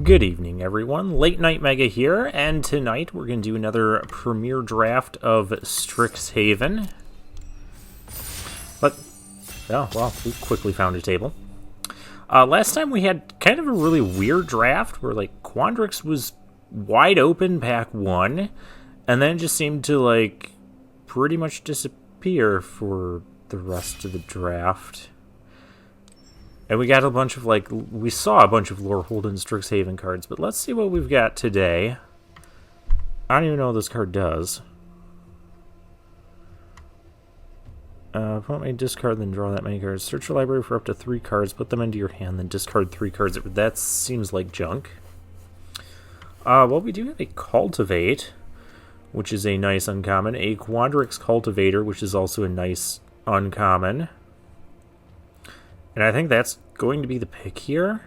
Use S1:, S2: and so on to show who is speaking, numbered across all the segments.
S1: Good evening, everyone. Late Night Mega here, and tonight we're going to do another premiere draft of Strixhaven. But, oh, well, we quickly found a table. Last time we had kind of a really weird draft where, like, Quandrix was wide open pack 1, and then it just seemed to, pretty much disappear for the rest of the draft. And we got a bunch of, we saw a bunch of Lore Holden Strixhaven cards, but let's see what we've got today. I don't even know what this card does. Opponent may discard, then draw that many cards. Search your library for up to 3 cards, put them into your hand, then discard 3 cards. That seems like junk. Well, we do have a Cultivate, which is a nice uncommon. A Quandrix Cultivator, which is also a nice uncommon. And I think that's going to be the pick here.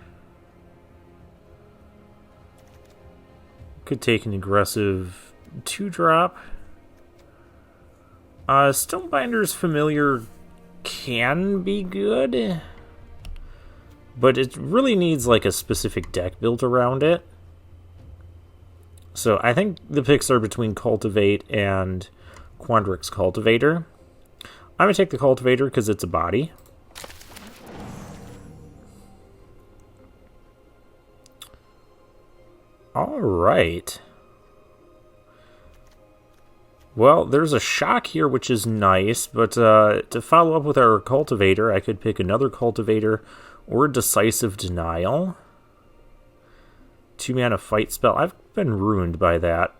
S1: Could take an aggressive 2-drop. Stonebinder's Familiar can be good, but it really needs a specific deck built around it. So I think the picks are between Cultivate and Quandrix Cultivator. I'm going to take the Cultivator because it's a body. Alright. Well, there's a shock here, which is nice, but to follow up with our Cultivator, I could pick another Cultivator or Decisive Denial. 2-mana fight spell. I've been ruined by that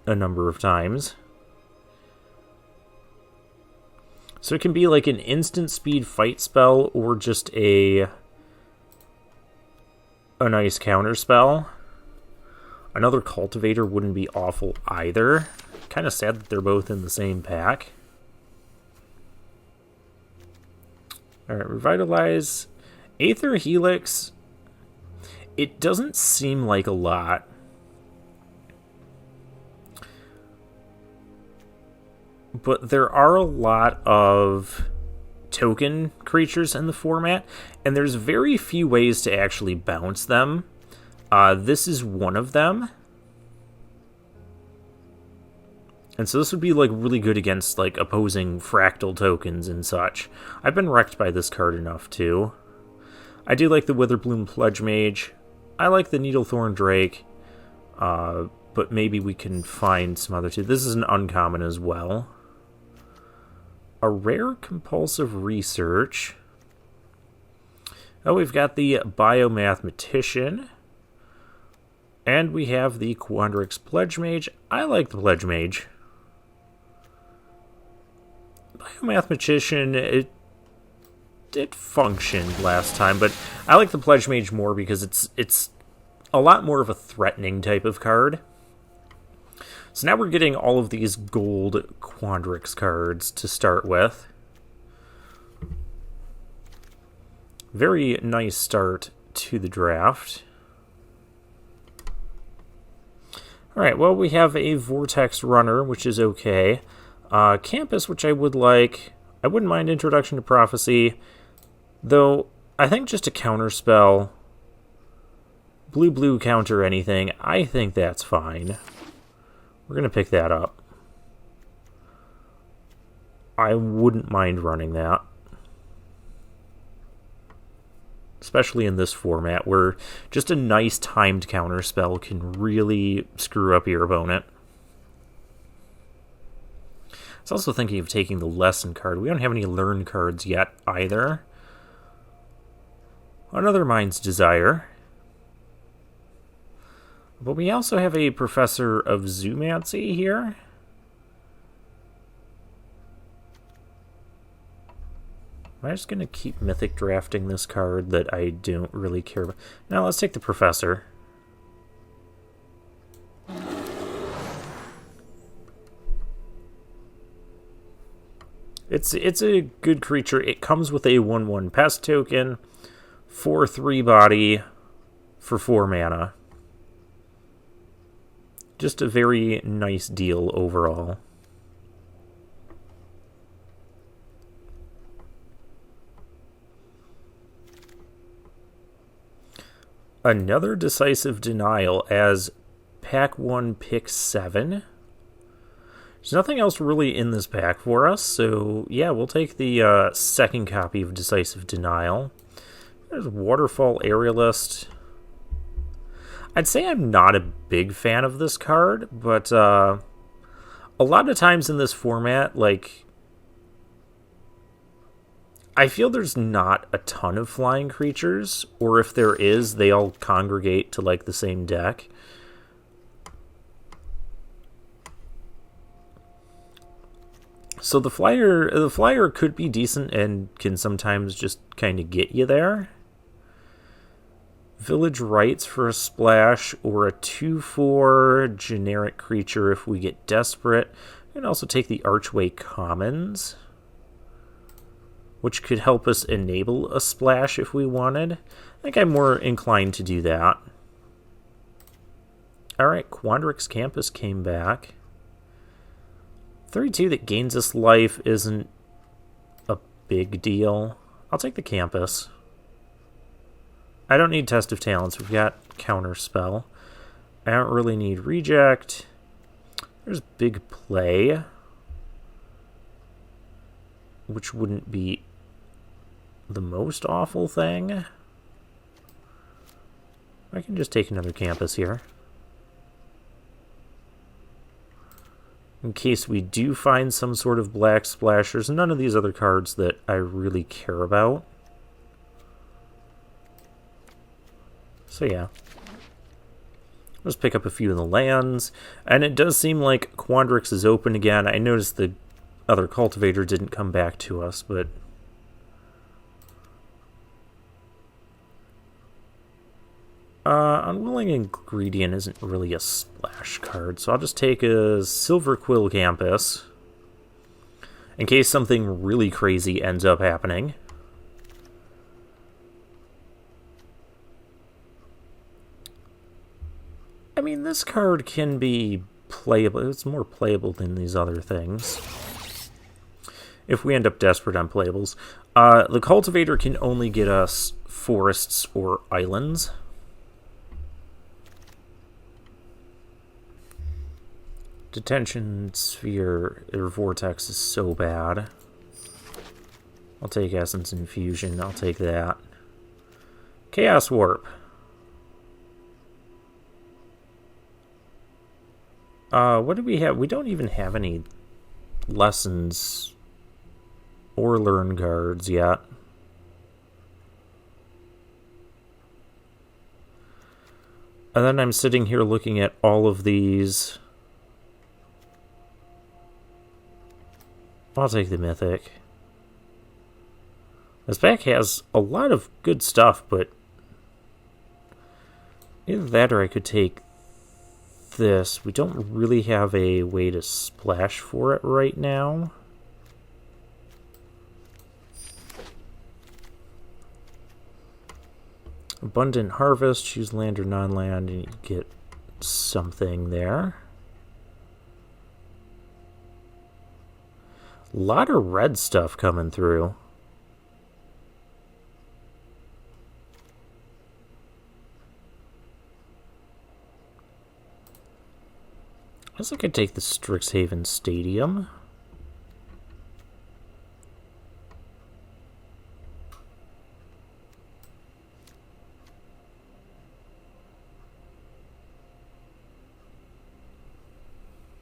S1: a number of times. So it can be like an instant speed fight spell or just a nice counter spell. Another Cultivator wouldn't be awful either. Kind of sad that they're both in the same pack. Alright, Revitalize. Aether Helix. It doesn't seem like a lot. But there are a lot of token creatures in the format, and there's very few ways to actually bounce them. This is one of them. And so this would be really good against opposing fractal tokens and such. I've been wrecked by this card enough too. I do like the Witherbloom Pledge Mage. I like the Needlethorn Drake. But maybe we can find some other two. This is an uncommon as well. A rare Compulsive Research. Oh, we've got the Biomathematician. And we have the Quandrix Pledge Mage. I like the Pledge Mage. Biomathematician, it functioned last time, but I like the Pledge Mage more because it's a lot more of a threatening type of card. So now we're getting all of these gold Quandrix cards to start with. Very nice start to the draft. Alright, well, we have a Vortex Runner, which is okay. Campus, which I would like. I wouldn't mind Introduction to Prophecy, though I think just a counter spell, blue counter anything, I think that's fine. We're going to pick that up. I wouldn't mind running that. Especially in this format, where just a nice timed counter spell can really screw up your opponent. I was also thinking of taking the Lesson card. We don't have any Learn cards yet, either. Another Mind's Desire. But we also have a Professor of Zoomancy here. Am I just going to keep Mythic drafting this card that I don't really care about? Now let's take the Professor. It's a good creature. It comes with a 1/1 pest token, 4/3 body for 4 mana. Just a very nice deal overall. Another decisive denial as pack 1, pick 7. There's nothing else really in this pack for us, so yeah, we'll take the second copy of Decisive Denial. There's Waterfall Aerialist. I'd say I'm not a big fan of this card, but a lot of times in this format, like, I feel there's not a ton of flying creatures, or if there is, they all congregate to, like, the same deck. So the flyer could be decent and can sometimes just kind of get you there. Village Rites for a splash, or a 2/4 generic creature if we get desperate. We can also take the Archway Commons, which could help us enable a splash if we wanted. I think I'm more inclined to do that. Alright, Quandrix Campus came back. 32 that gains us life isn't a big deal. I'll take the Campus. I don't need Test of Talents. We've got Counterspell. I don't really need Reject. There's Big Play, which wouldn't be the most awful thing. I can just take another Campus here, in case we do find some sort of black splash. There's none of these other cards that I really care about. So yeah, let's pick up a few of the lands, and it does seem like Quandrix is open again. I noticed the other Cultivator didn't come back to us, but Unwilling Ingredient isn't really a splash card, so I'll just take a Silver Quill Campus in case something really crazy ends up happening. I mean, this card can be playable. It's more playable than these other things, if we end up desperate on playables. The Cultivator can only get us forests or islands. Detention Sphere or Vortex is so bad. I'll take Essence Infusion. I'll take that. Chaos Warp. What do we have? We don't even have any lessons or learn cards yet. And then I'm sitting here looking at all of these. I'll take the Mythic. This pack has a lot of good stuff, but either that or I could take this. We don't really have a way to splash for it right now. Abundant Harvest, choose land or non-land, and you get something there. A lot of red stuff coming through. I guess I could take the Strixhaven Stadium.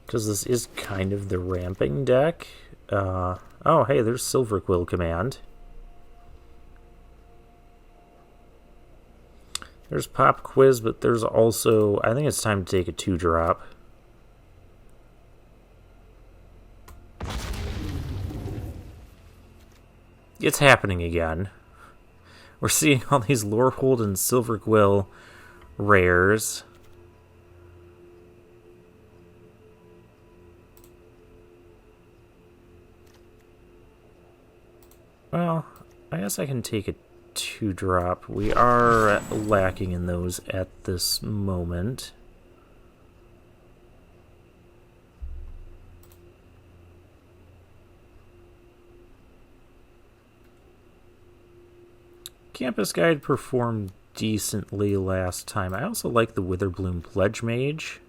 S1: Because this is kind of the ramping deck. Oh, hey, there's Silver Quill Command. There's Pop Quiz, but there's also... I think it's time to take a 2-drop. It's happening again. We're seeing all these Lorehold and Silver Quill rares. Well, I guess I can take a 2-drop. We are lacking in those at this moment. Campus Guide performed decently last time. I also like the Witherbloom Pledge Mage.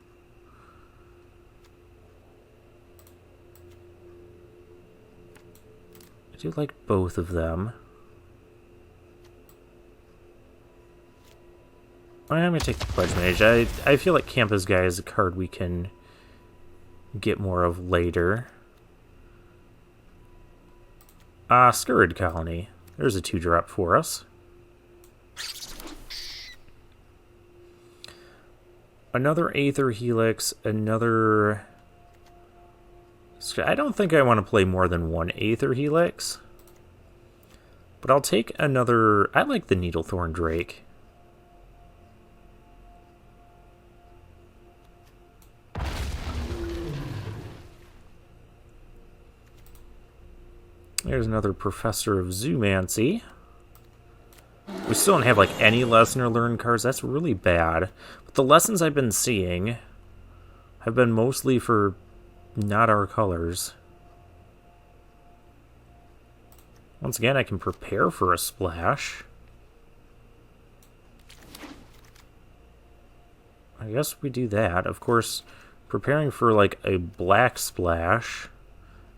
S1: I do like both of them. I'm going to take the Pledge Mage. I feel like Campus Guy is a card we can get more of later. Scurrid Colony. There's a 2-drop for us. Another Aether Helix, another... I don't think I want to play more than one Aether Helix. But I'll take another... I like the Needlethorn Drake. There's another Professor of Zoomancy. We still don't have, like, any lesson or learn cards. That's really bad. But the lessons I've been seeing have been mostly for not our colors. Once again, I can prepare for a splash. I guess we do that. Of course, preparing for, like, a black splash,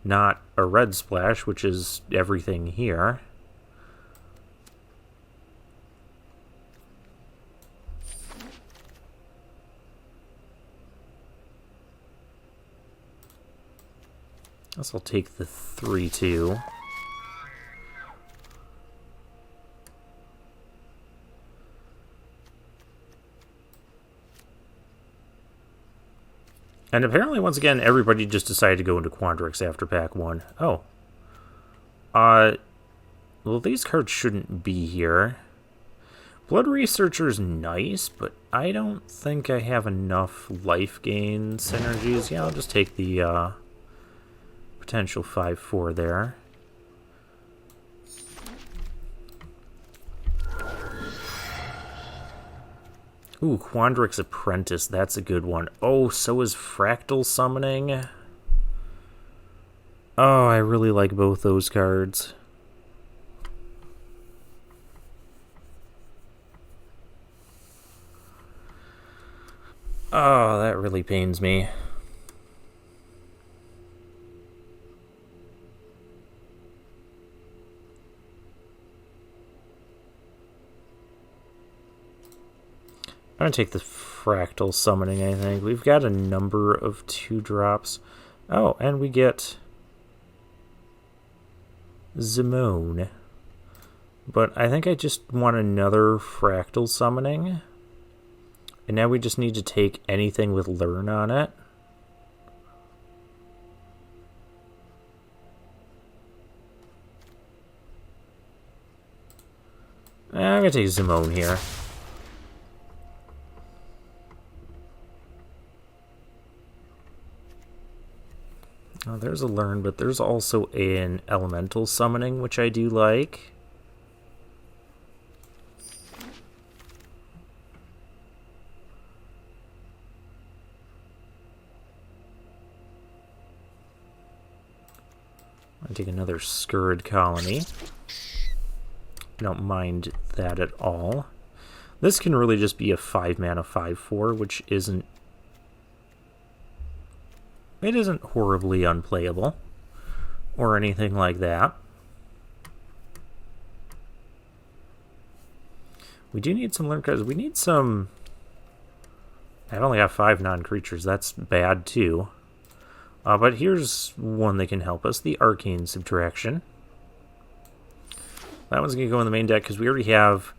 S1: not a red splash, which is everything here. I guess I'll take the 3-2. And apparently, once again, everybody just decided to go into Quandrix after pack 1. Oh. Well, these cards shouldn't be here. Blood Researcher's nice, but I don't think I have enough life gain synergies. Yeah, I'll just take the potential 5-4 there. Ooh, Quandrix Apprentice, that's a good one. Oh, so is Fractal Summoning. Oh, I really like both those cards. Oh, that really pains me. I'm going to take the Fractal Summoning, I think. We've got a number of 2-drops. Oh, and we get Zimone. But I think I just want another Fractal Summoning. And now we just need to take anything with Learn on it. I'm going to take Zimone here. Oh, there's a Learn, but there's also an Elemental Summoning, which I do like. I'll take another Scurrid Colony. I don't mind that at all. This can really just be a 5-mana 5-4, which isn't... It isn't horribly unplayable or anything like that. We do need some learn cards. We need some... I've only got 5 non-creatures. That's bad too. But here's one that can help us. The Arcane Subtraction. That one's going to go in the main deck because we already have...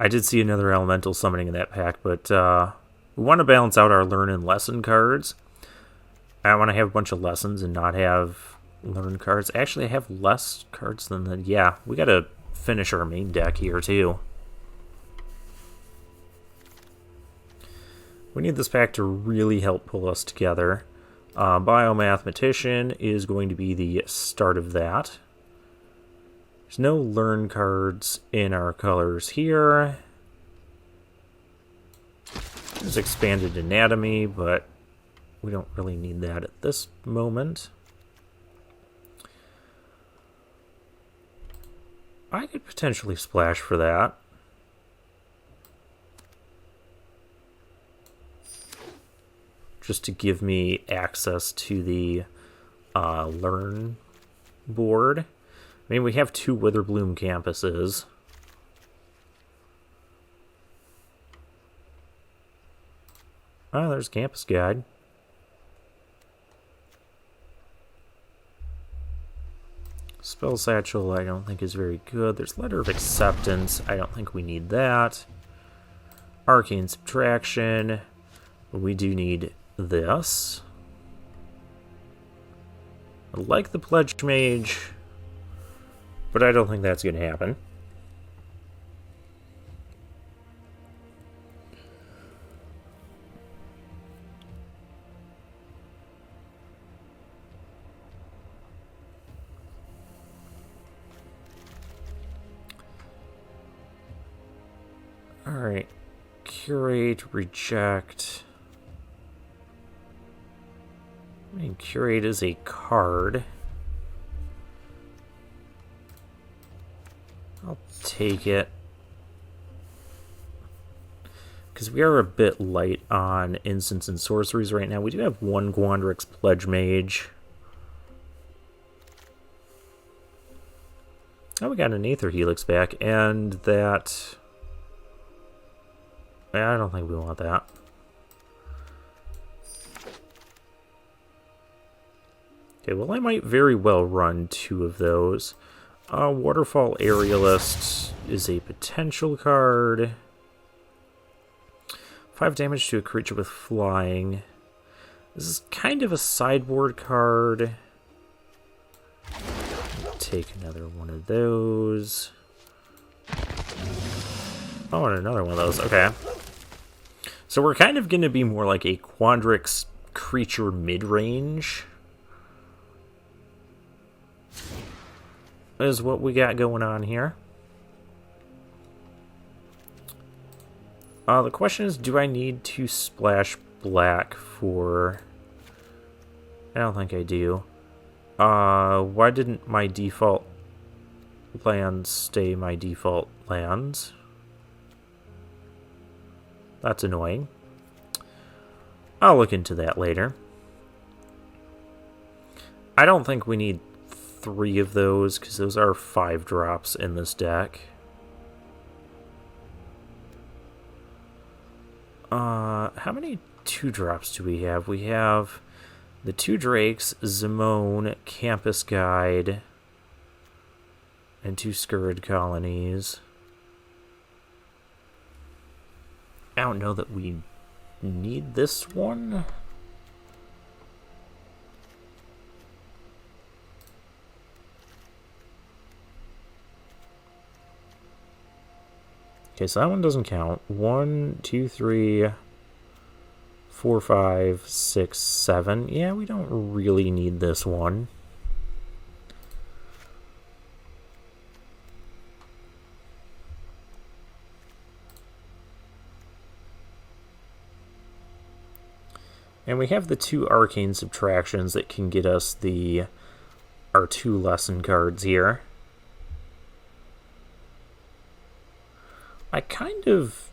S1: I did see another Elemental Summoning in that pack, but we want to balance out our Learn and Lesson cards. I want to have a bunch of lessons and not have learn cards. Actually, I have less cards than that. Yeah, we got to finish our main deck here, too. We need this pack to really help pull us together. Biomathematician is going to be the start of that. There's no learn cards in our colors here. There's Expanded Anatomy, but we don't really need that at this moment. I could potentially splash for that. just to give me access to the learn board. I mean, we have 2 Witherbloom campuses. Oh, there's campus guide. Spell satchel I don't think is very good. There's letter of acceptance. I don't think we need that. Arcane subtraction. We do need this. I like the pledge mage, but I don't think that's going to happen. Alright. Curate, reject. I mean, curate is a card. I'll take it. Because we are a bit light on instants and sorceries right now. We do have 1 Gwandrix Pledge Mage. Oh, we got an Aether Helix back, and that... I don't think we want that. Okay, well, I might very well run 2 of those. Waterfall Aerialist is a potential card. 5 damage to a creature with flying. This is kind of a sideboard card. Take another one of those. Oh, and another one of those. Okay. So we're kind of going to be more like a Gwandrix creature mid-range. Is what we got going on here. The question is, do I need to splash black for... I don't think I do. Why didn't my default lands stay my default lands? That's annoying. I'll look into that later. I don't think we need 3 of those, because those are 5 drops in this deck. How many 2 drops do we have? We have the 2 Drakes, Zimone, Campus Guide, and 2 Scurrid Colonies. I don't know that we need this one. Okay, so that one doesn't count. 1, 2, 3, 4, 5, 6, 7. Yeah, we don't really need this one. And we have the 2 arcane subtractions that can get us our 2 lesson cards here. I kind of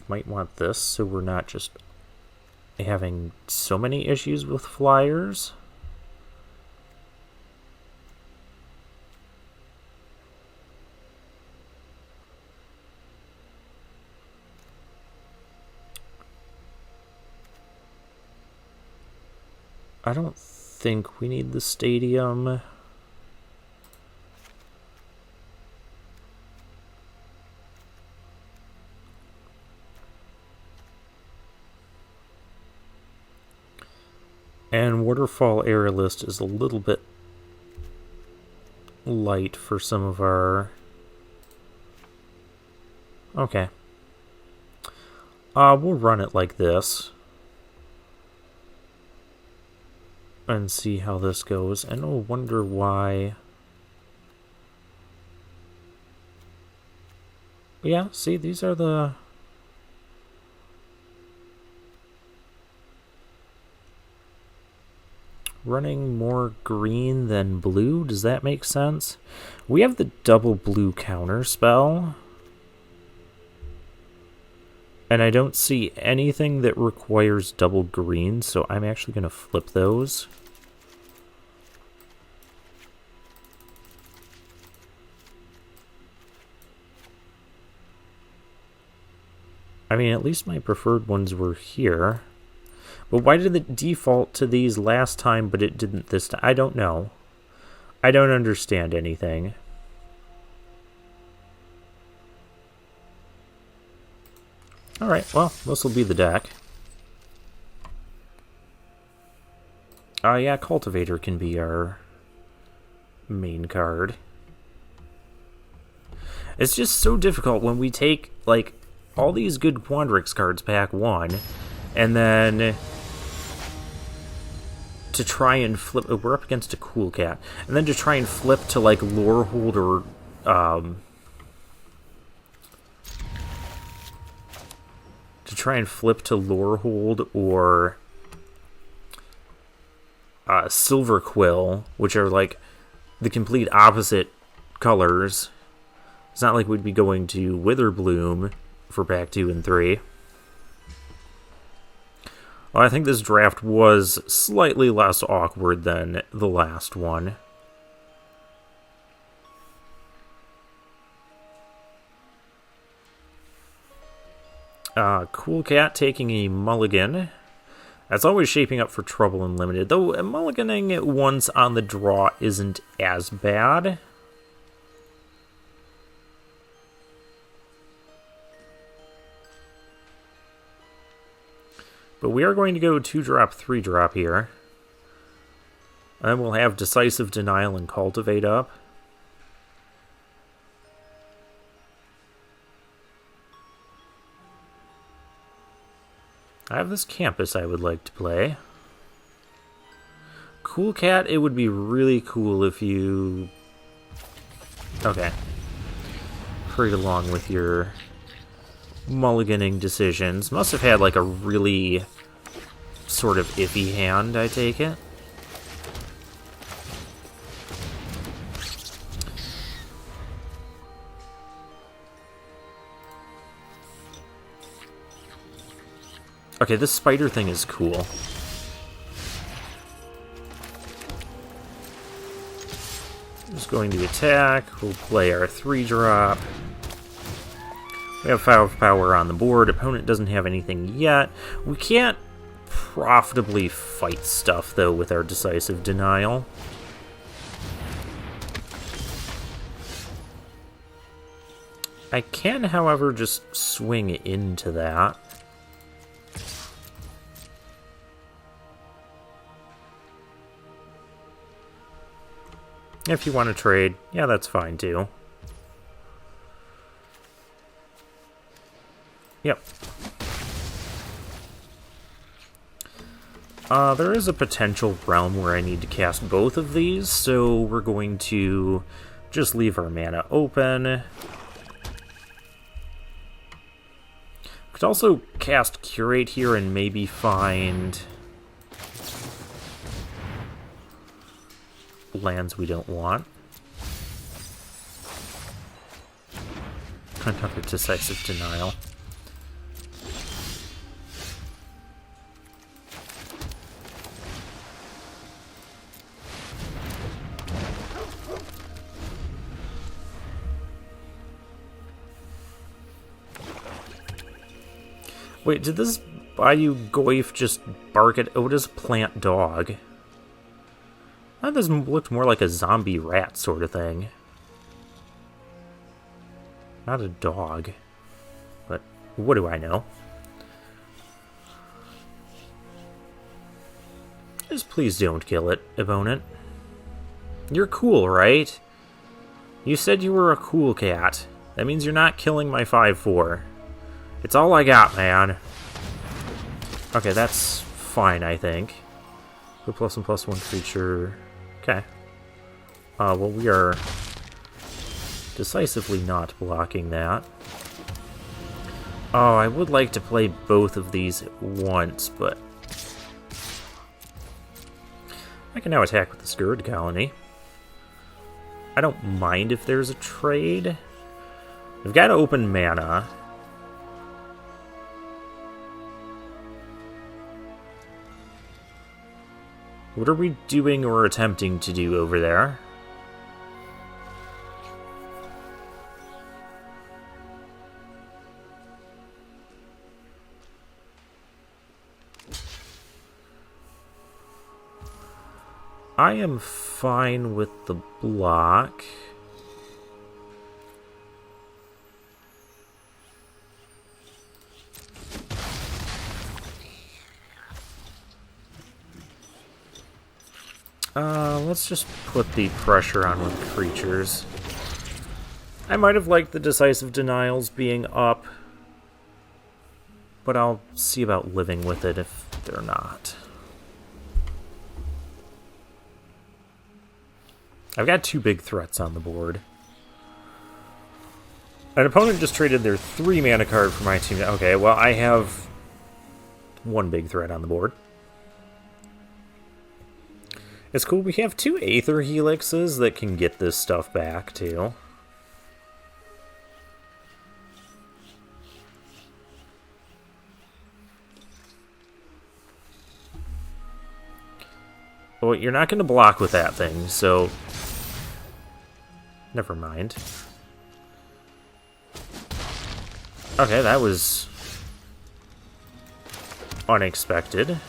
S1: might want this, so we're not just having so many issues with flyers. I don't think we need the stadium. And Waterfall Aerialist is a little bit light for some of our... Okay. We'll run it like this. And see how this goes. And I'll wonder why... Yeah, see, these are the... Running more green than blue, does that make sense? We have the double blue counter spell. And I don't see anything that requires double green, so I'm actually going to flip those. I mean, at least my preferred ones were here. But why did it default to these last time, but it didn't this time? I don't know. I don't understand anything. Alright, well, this will be the deck. Yeah, Cultivator can be our main card. It's just so difficult when we take, like, all these good Quandrix cards pack 1, and then to try and flip... Oh, we're up against a Cool Cat. And then to try and flip to, like, Lorehold or... to try and flip to Lorehold or Silver Quill, which are, like, the complete opposite colors. It's not like we'd be going to Witherbloom for pack 2 and 3. Well, I think this draft was slightly less awkward than the last one. Cool Cat taking a mulligan. That's always shaping up for trouble in Limited, though mulliganing it once on the draw isn't as bad. But we are going to go 2-drop, 3-drop here. And then we'll have Decisive Denial and Cultivate up. I have this Campus I would like to play. Cool Cat, it would be really cool if you... Okay. Hurried along with your mulliganing decisions. Must have had like a really sort of iffy hand, I take it. Okay, this spider thing is cool. Just going to attack. We'll play our 3-drop. We have 5 power on the board. Opponent doesn't have anything yet. We can't profitably fight stuff, though, with our Decisive Denial. I can, however, just swing into that. If you want to trade, yeah, that's fine, too. Yep. There is a potential realm where I need to cast both of these, so we're going to just leave our mana open. Could also cast Curate here and maybe find lands we don't want. Another Decisive Denial. Wait, did this Bayou Goyf just bark at Oda's plant dog? That doesn't look more like a zombie rat sort of thing. Not a dog. But what do I know? Just please don't kill it, opponent. You're cool, right? You said you were a cool cat. That means you're not killing my 5/4. It's all I got, man. Okay, that's fine, I think. Put +1/+1 creature. Okay. Well, we are decisively not blocking that. Oh, I would like to play both of these at once, but I can now attack with the Scourge Colony. I don't mind if there's a trade. We've got to open mana. What are we doing or attempting to do over there? I am fine with the block. Let's just put the pressure on with creatures. I might have liked the decisive denials being up, but I'll see about living with it if they're not. I've got 2 big threats on the board. An opponent just traded their 3 mana card for my team. Okay, well, I have 1 big threat on the board. It's cool. We have 2 Aether Helixes that can get this stuff back, too. Well, you're not going to block with that thing, so... Never mind. Okay, that was... unexpected.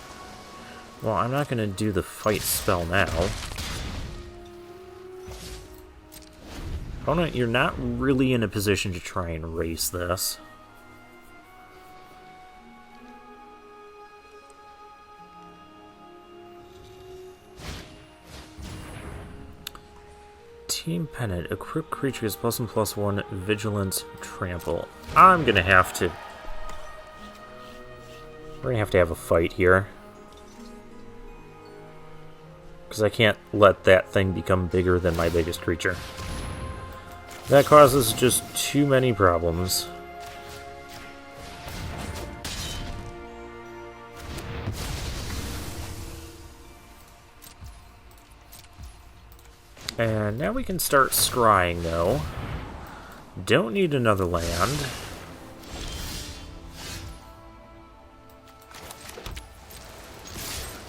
S1: Well, I'm not going to do the fight spell now. Opponent, you're not really in a position to try and race this. Team Pennant. Equip creatures +1/+1 Vigilance Trample. I'm going to have to... We're going to have a fight here. Because I can't let that thing become bigger than my biggest creature. That causes just too many problems. And now we can start scrying, though. Don't need another land.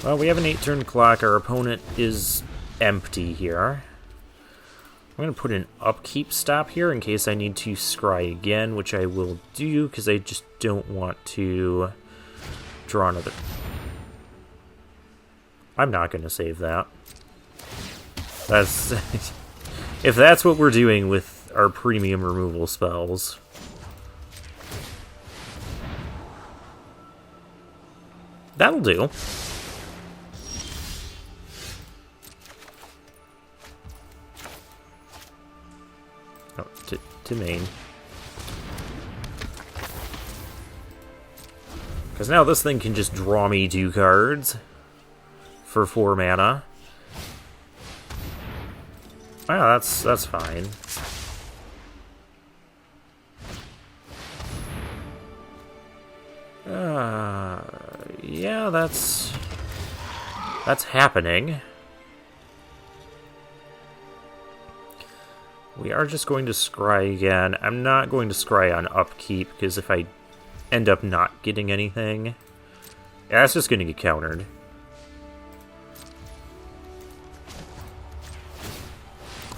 S1: Well, we have an 8-turn clock. Our opponent is empty here. I'm going to put an upkeep stop here in case I need to scry again, which I will do because I just don't want to draw another. I'm not going to save that. That's if that's what we're doing with our premium removal spells. That'll do. Oh, to main. Because now this thing can just draw me 2 cards for 4 mana. Wow, that's fine. Yeah, that's happening. We are just going to scry again. I'm not going to scry on upkeep, because if I end up not getting anything, yeah, that's just going to get countered.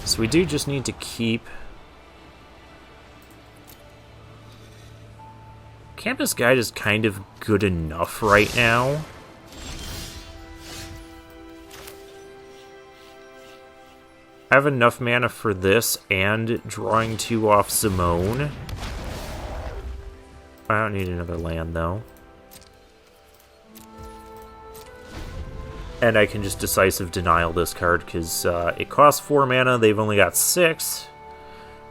S1: So we do just need to keep... Campus Guide is kind of good enough right now. I have enough mana for this and drawing 2 off Simone. I don't need another land, though. And I can just Decisive Denial this card, because it costs 4 mana, they've only got 6.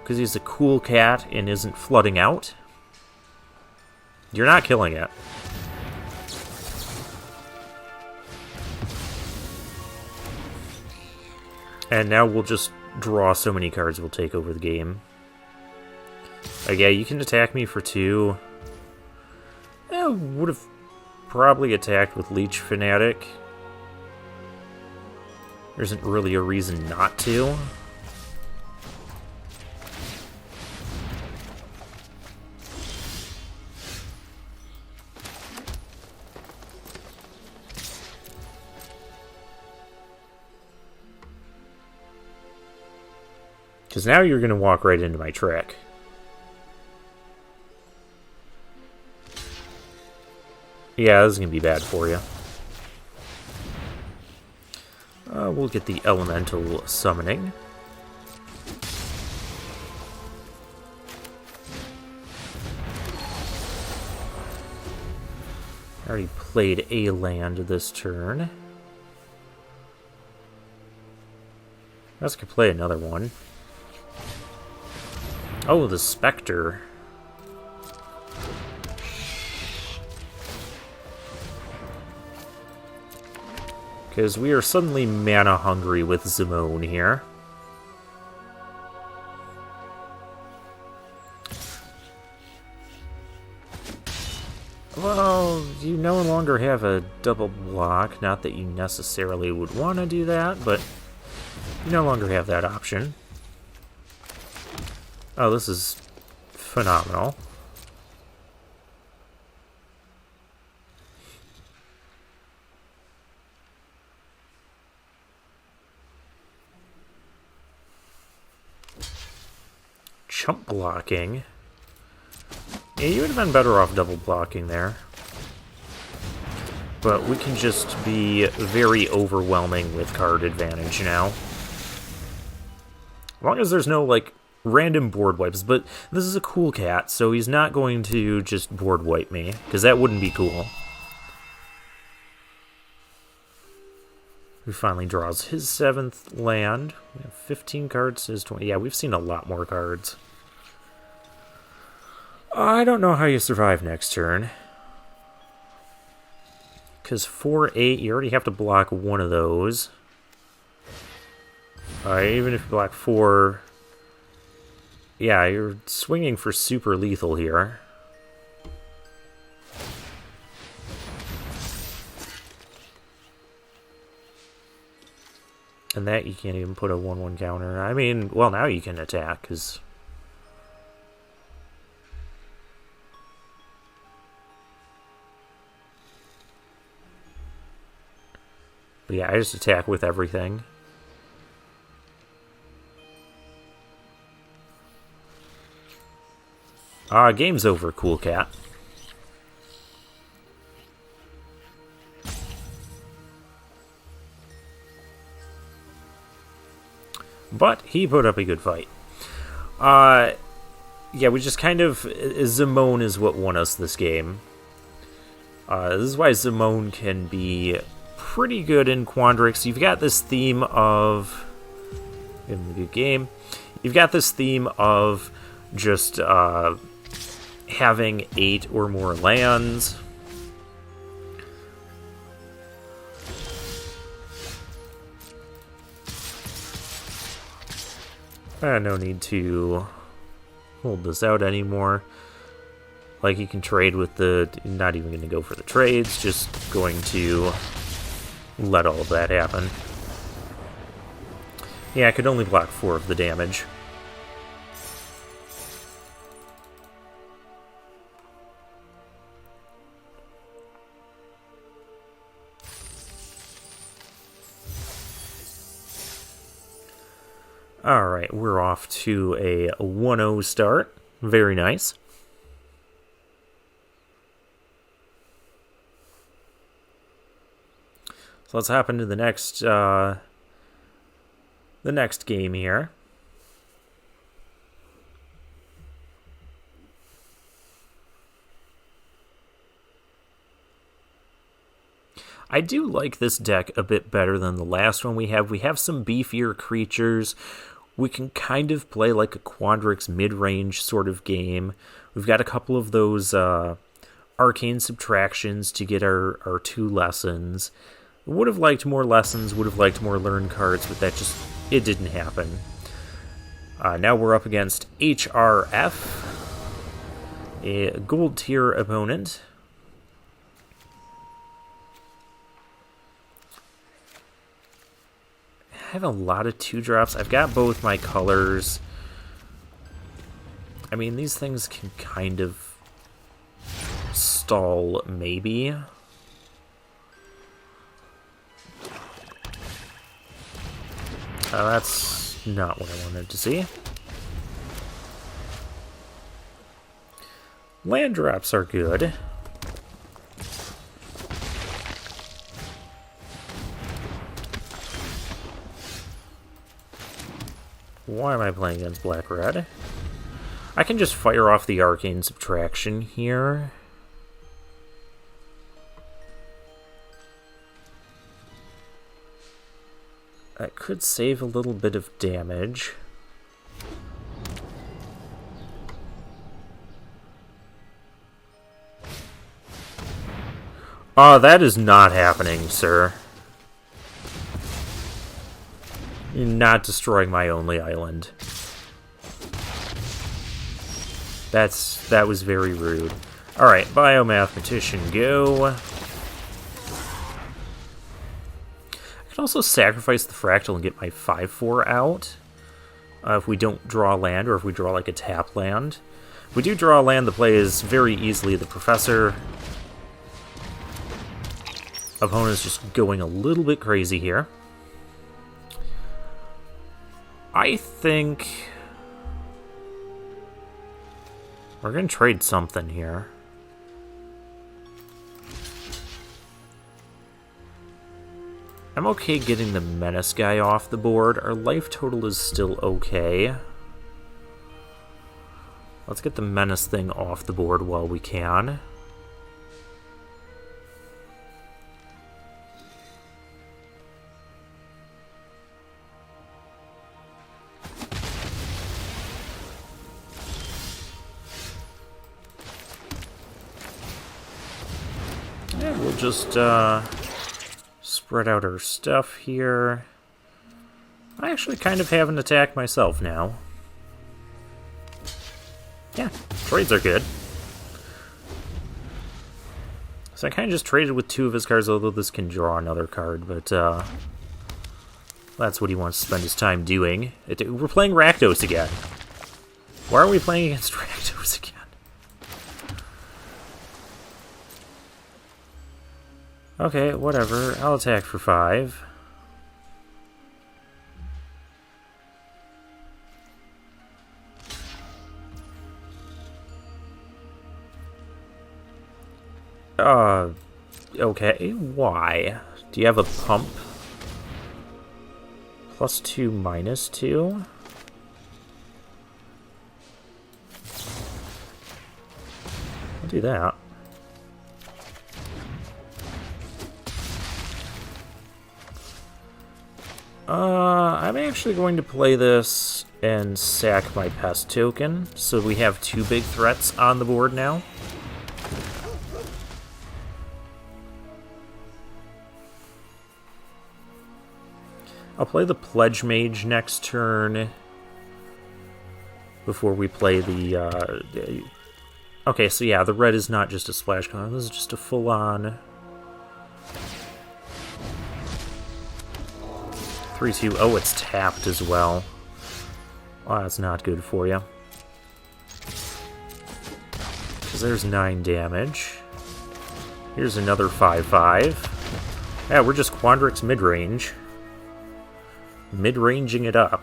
S1: Because he's a cool cat and isn't flooding out. You're not killing it. And now we'll just draw so many cards we'll take over the game. Yeah, you can attack me for 2. I would have probably attacked with Leech Fanatic. There isn't really a reason not to. Because now you're going to walk right into my trick. Yeah, this is going to be bad for you. We'll get the elemental summoning. I already played a land this turn. I also could play another one. Oh, the Spectre. Because we are suddenly mana hungry with Zimone here. Well, you no longer have a double block. Not that you necessarily would want to do that, but you no longer have that option. Oh, this is phenomenal. Chump blocking. Yeah, you would have been better off double blocking there. But we can just be very overwhelming with card advantage now. As long as there's no, like, random board wipes. But this is a cool cat, so he's not going to just board wipe me, because that wouldn't be cool. He finally draws his 7th land. We have 15 cards to his 20. Yeah, we've seen a lot more cards. I don't know how you survive next turn. Because 4-8, you already have to block one of those. Even if you block 4... Yeah, you're swinging for super lethal here. And that you can't even put a 1-1 counter. I mean, well, now you can attack, because... But yeah, I just attack with everything. Game's over, cool cat. But he put up a good fight. Yeah, we just kind of... Zimone is what won us this game. This is why Zimone can be pretty good in Quandrix. You've got this theme of... Give him a good game. You've got this theme of just having 8 or more lands. No need to hold this out anymore. Like, you can trade with the... Not even going to go for the trades, just going to let all of that happen. Yeah, I could only block 4 of the damage. Alright, we're off to a 1-0 start. Very nice. So let's hop into the next game here. I do like this deck a bit better than the last one we have. We have some beefier creatures. We can kind of play like a Quandrix mid-range sort of game. We've got a couple of those arcane subtractions to get our 2 lessons. Would have liked more lessons, would have liked more learn cards, but that just, it didn't happen. Now we're up against HRF, a gold tier opponent. I have a lot of 2-drops. I've got both my colors. I mean, these things can kind of stall, maybe. That's not what I wanted to see. Land drops are good. Why am I playing against black-red? I can just fire off the Arcane Subtraction here. That could save a little bit of damage. Oh, that is not happening, sir. You're not destroying my only island. That was very rude. Alright, Biomathematician, go. I can also sacrifice the Fractal and get my 5/4 out. If we don't draw land, or if we draw like a tap land. If we do draw land, the play is very easily the Professor. Opponent's just going a little bit crazy here. I think we're going to trade something here. I'm okay getting the Menace guy off the board. Our life total is still okay. Let's get the Menace thing off the board while we can. And we'll just spread out our stuff here. I actually kind of have an attack myself now. Yeah, trades are good. So I kind of just traded with 2 of his cards, although this can draw another card, but that's what he wants to spend his time doing. We're playing Rakdos again. Why are we playing against Rakdos again? Okay, whatever. I'll attack for 5. Okay, why? Do you have a pump? +2, -2? I'll do that. I'm actually going to play this and sack my pest token, so we have 2 big threats on the board now. I'll play the Pledge Mage next turn before we play the... Okay, so yeah, the red is not just a splash color, this is just a full-on... 3/2. Oh, it's tapped as well. Well, that's not good for you. Because there's 9 damage. Here's another 5/5. Yeah, we're just Quandrix mid-range. Mid-ranging it up.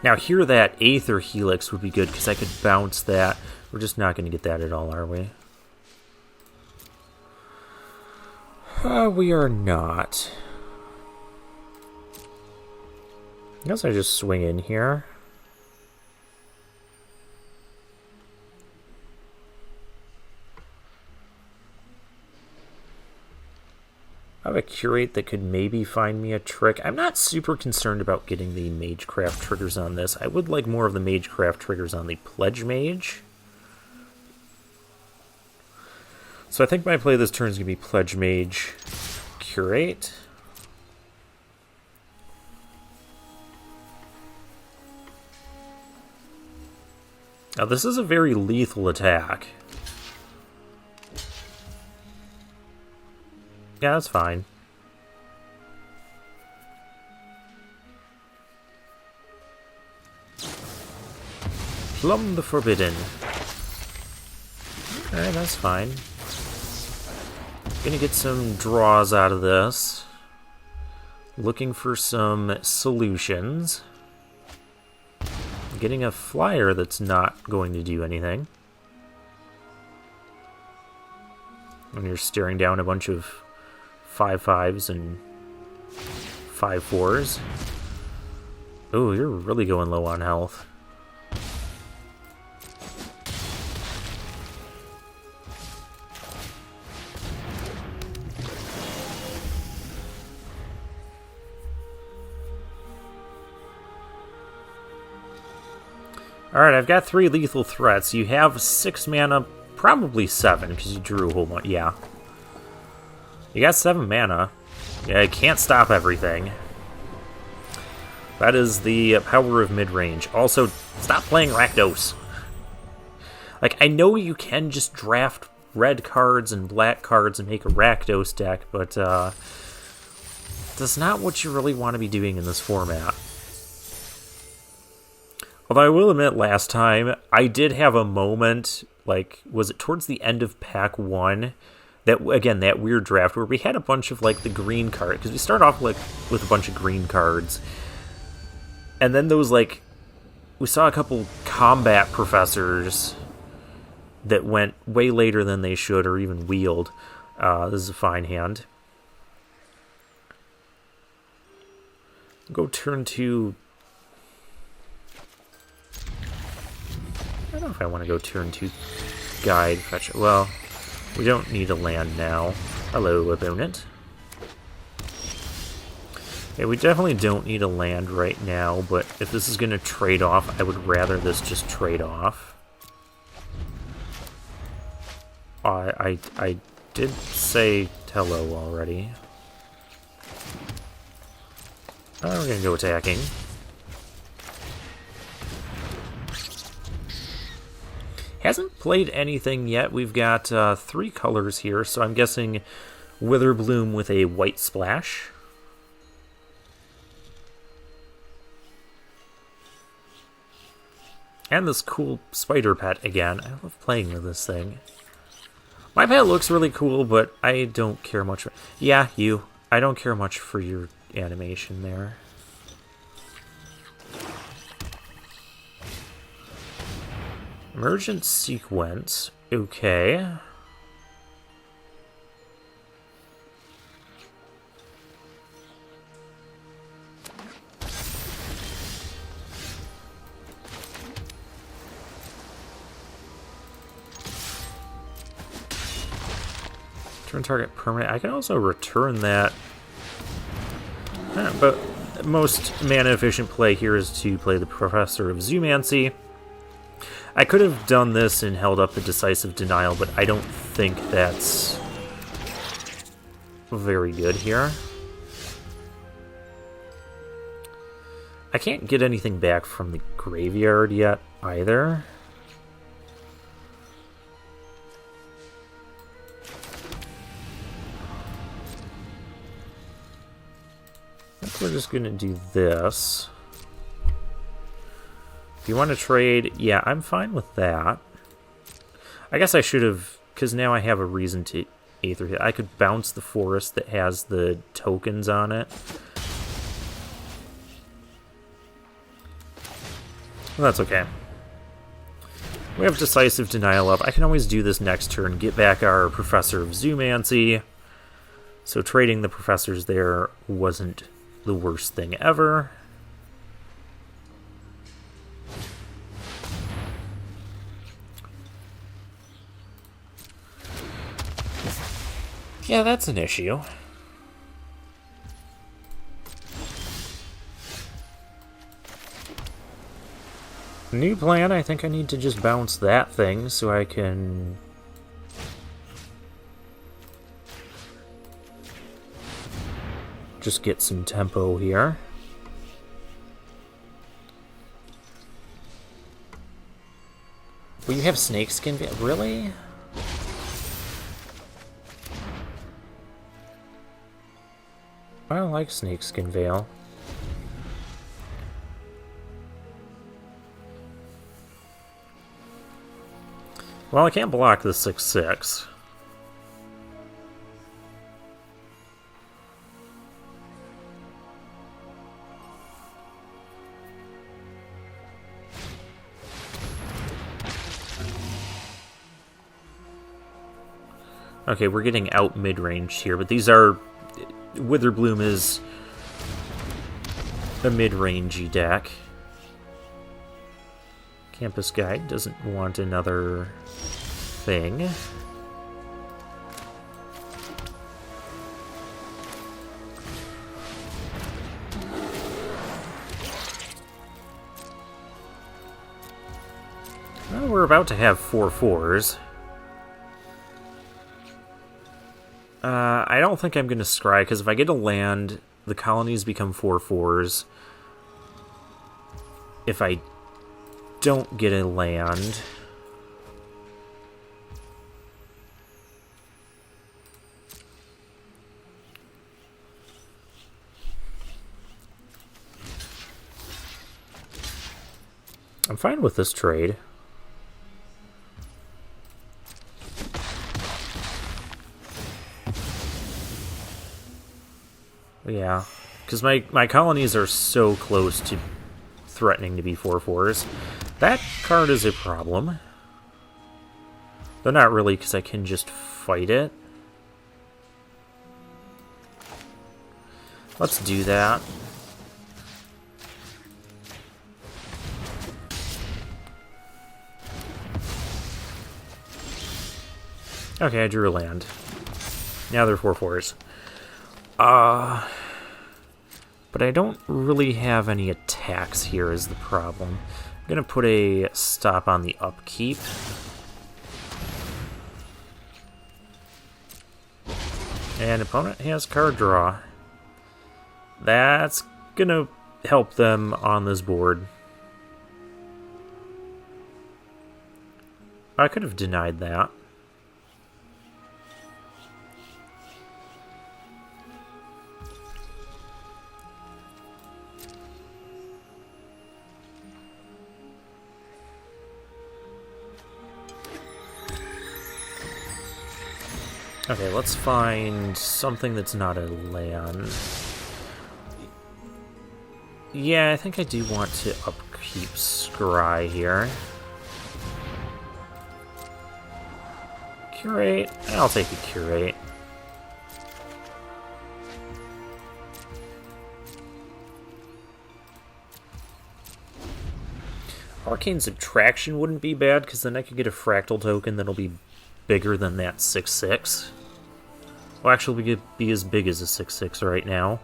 S1: Now here that Aether Helix would be good because I could bounce that. We're just not going to get that at all, are we? We are not. I guess I just swing in here. I have a Curate that could maybe find me a trick. I'm not super concerned about getting the Magecraft triggers on this. I would like more of the Magecraft triggers on the Pledge Mage. So I think my play this turn is going to be Pledge Mage, Curate. Now this is a very lethal attack. Yeah, that's fine. Plumb the Forbidden. Alright, that's fine. Gonna get some draws out of this. Looking for some solutions. Getting a flyer that's not going to do anything. And you're staring down a bunch of 5/5s and 5/4s. Oh, you're really going low on health. Alright, I've got 3 lethal threats. You have 6 mana, probably 7, because you drew a whole bunch. Yeah. You got 7 mana. Yeah, I can't stop everything. That is the power of mid-range. Also, stop playing Rakdos. Like, I know you can just draft red cards and black cards and make a Rakdos deck, but that's not what you really want to be doing in this format. Although I will admit, last time, I did have a moment, like, was it towards the end of Pack 1? That, again, that weird draft where we had a bunch of, like, the green cards. Because we start off, like, with a bunch of green cards. And then those, like, we saw a couple combat professors that went way later than they should, or even wheeled. This is a fine hand. Go turn 2... I don't know if I want to go turn 2 guide fetch. Well, we don't need a land now. Hello, opponent. Yeah, we definitely don't need a land right now, but if this is going to trade off, I would rather this just trade off. I did say hello already. We're going to go attacking. Hasn't played anything yet. We've got 3 colors here, so I'm guessing Witherbloom with a white splash. And this cool spider pet again. I love playing with this thing. My pet looks really cool, but I don't care much. Yeah, you. I don't care much for your animation there. Emergent sequence. Okay. Turn target permanent. I can also return that. But most mana efficient play here is to play the Professor of Zoomancy. I could have done this and held up the Decisive Denial, but I don't think that's very good here. I can't get anything back from the graveyard yet, either. I think we're just going to do this. If you want to trade, yeah, I'm fine with that. I guess I should have, because now I have a reason to Aether hit. I could bounce the forest that has the tokens on it. Well, that's okay. We have Decisive Denial up. I can always do this next turn, get back our Professor of Zoomancy. So trading the professors there wasn't the worst thing ever. Yeah, that's an issue. New plan, I think I need to just bounce that thing so I can... just get some tempo here. Well, you have Snakeskin Veil? Really? I don't like Snakeskin Veil. Well, I can't block the 6/6. Okay, we're getting out mid-range here, but these are... Witherbloom is a mid-rangey deck. Campus Guide doesn't want another thing. Well, we're about to have 4/4s. I don't think I'm going to scry, because if I get a land, the colonies become 4/4s. If I don't get a land... I'm fine with this trade. Yeah, because my colonies are so close to threatening to be 4/4s. That card is a problem. Though not really, because I can just fight it. Let's do that. Okay, I drew a land. Now they're 4/4s. But I don't really have any attacks here is the problem. I'm gonna put a stop on the upkeep. And opponent has card draw. That's gonna help them on this board. I could have denied that. Okay, let's find something that's not a land. Yeah, I think I do want to upkeep Scry here. Curate? I'll take a Curate. Arcane Subtraction wouldn't be bad, because then I could get a Fractal token that'll be bigger than that 6/6. Well, actually, we could be as big as a 6/6 right now.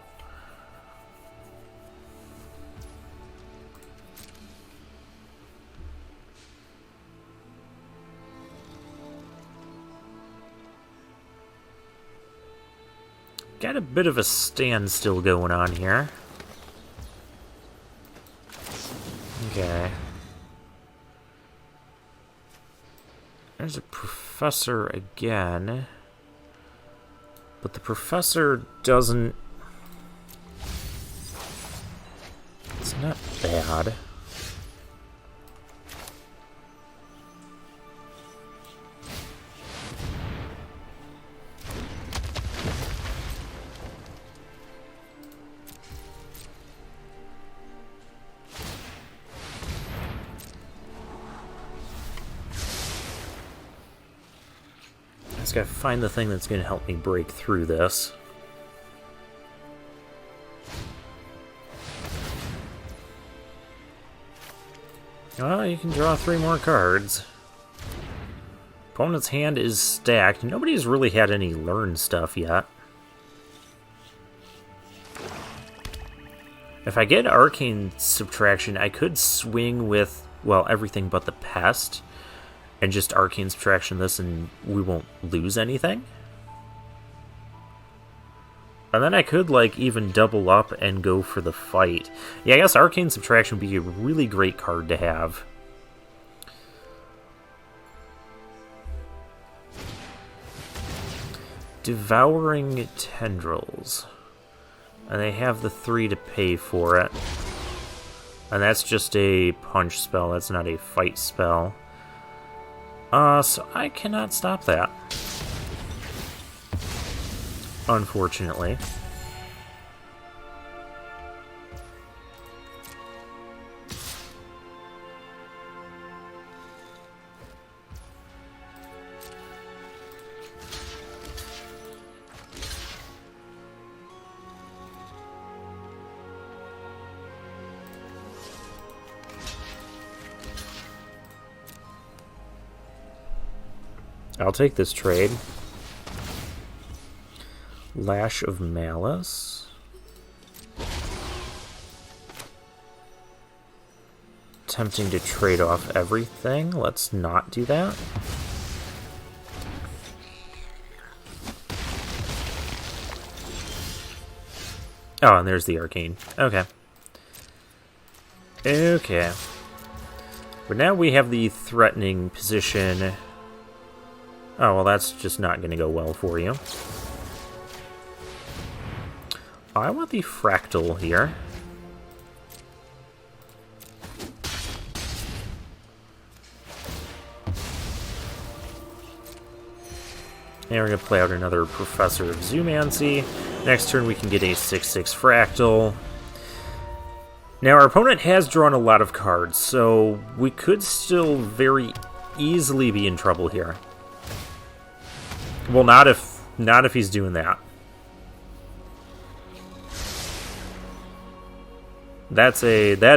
S1: Got a bit of a standstill going on here. Okay. There's a Professor again. But the Professor doesn't... It's not bad. I just gotta find the thing that's gonna help me break through this. Well, you can draw 3 more cards. Opponent's hand is stacked. Nobody's really had any learn stuff yet. If I get Arcane Subtraction, I could swing with, well, everything but the Pest, and just Arcane Subtraction this and we won't lose anything. And then I could, like, even double up and go for the fight. Yeah, I guess Arcane Subtraction would be a really great card to have. Devouring Tendrils. And they have the 3 to pay for it. And that's just a punch spell, that's not a fight spell. So I cannot stop that. Unfortunately. I'll take this trade. Lash of Malice. Tempting to trade off everything. Let's not do that. Oh, and there's the Arcane. Okay. Okay. But now we have the threatening position. Oh, well, that's just not going to go well for you. I want the Fractal here. And we're going to play out another Professor of Zoomancy. Next turn we can get a 6/6 Fractal. Now our opponent has drawn a lot of cards, so we could still very easily be in trouble here. Well, not if he's doing that. That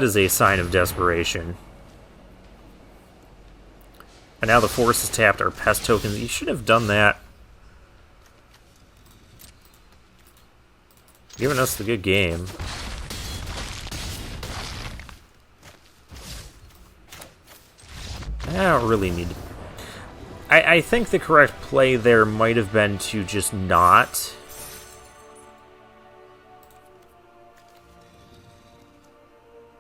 S1: is a sign of desperation. And now the Force is tapped our Pest tokens. You should have done that. Giving us the good game. I don't really need... I think the correct play there might have been to just not...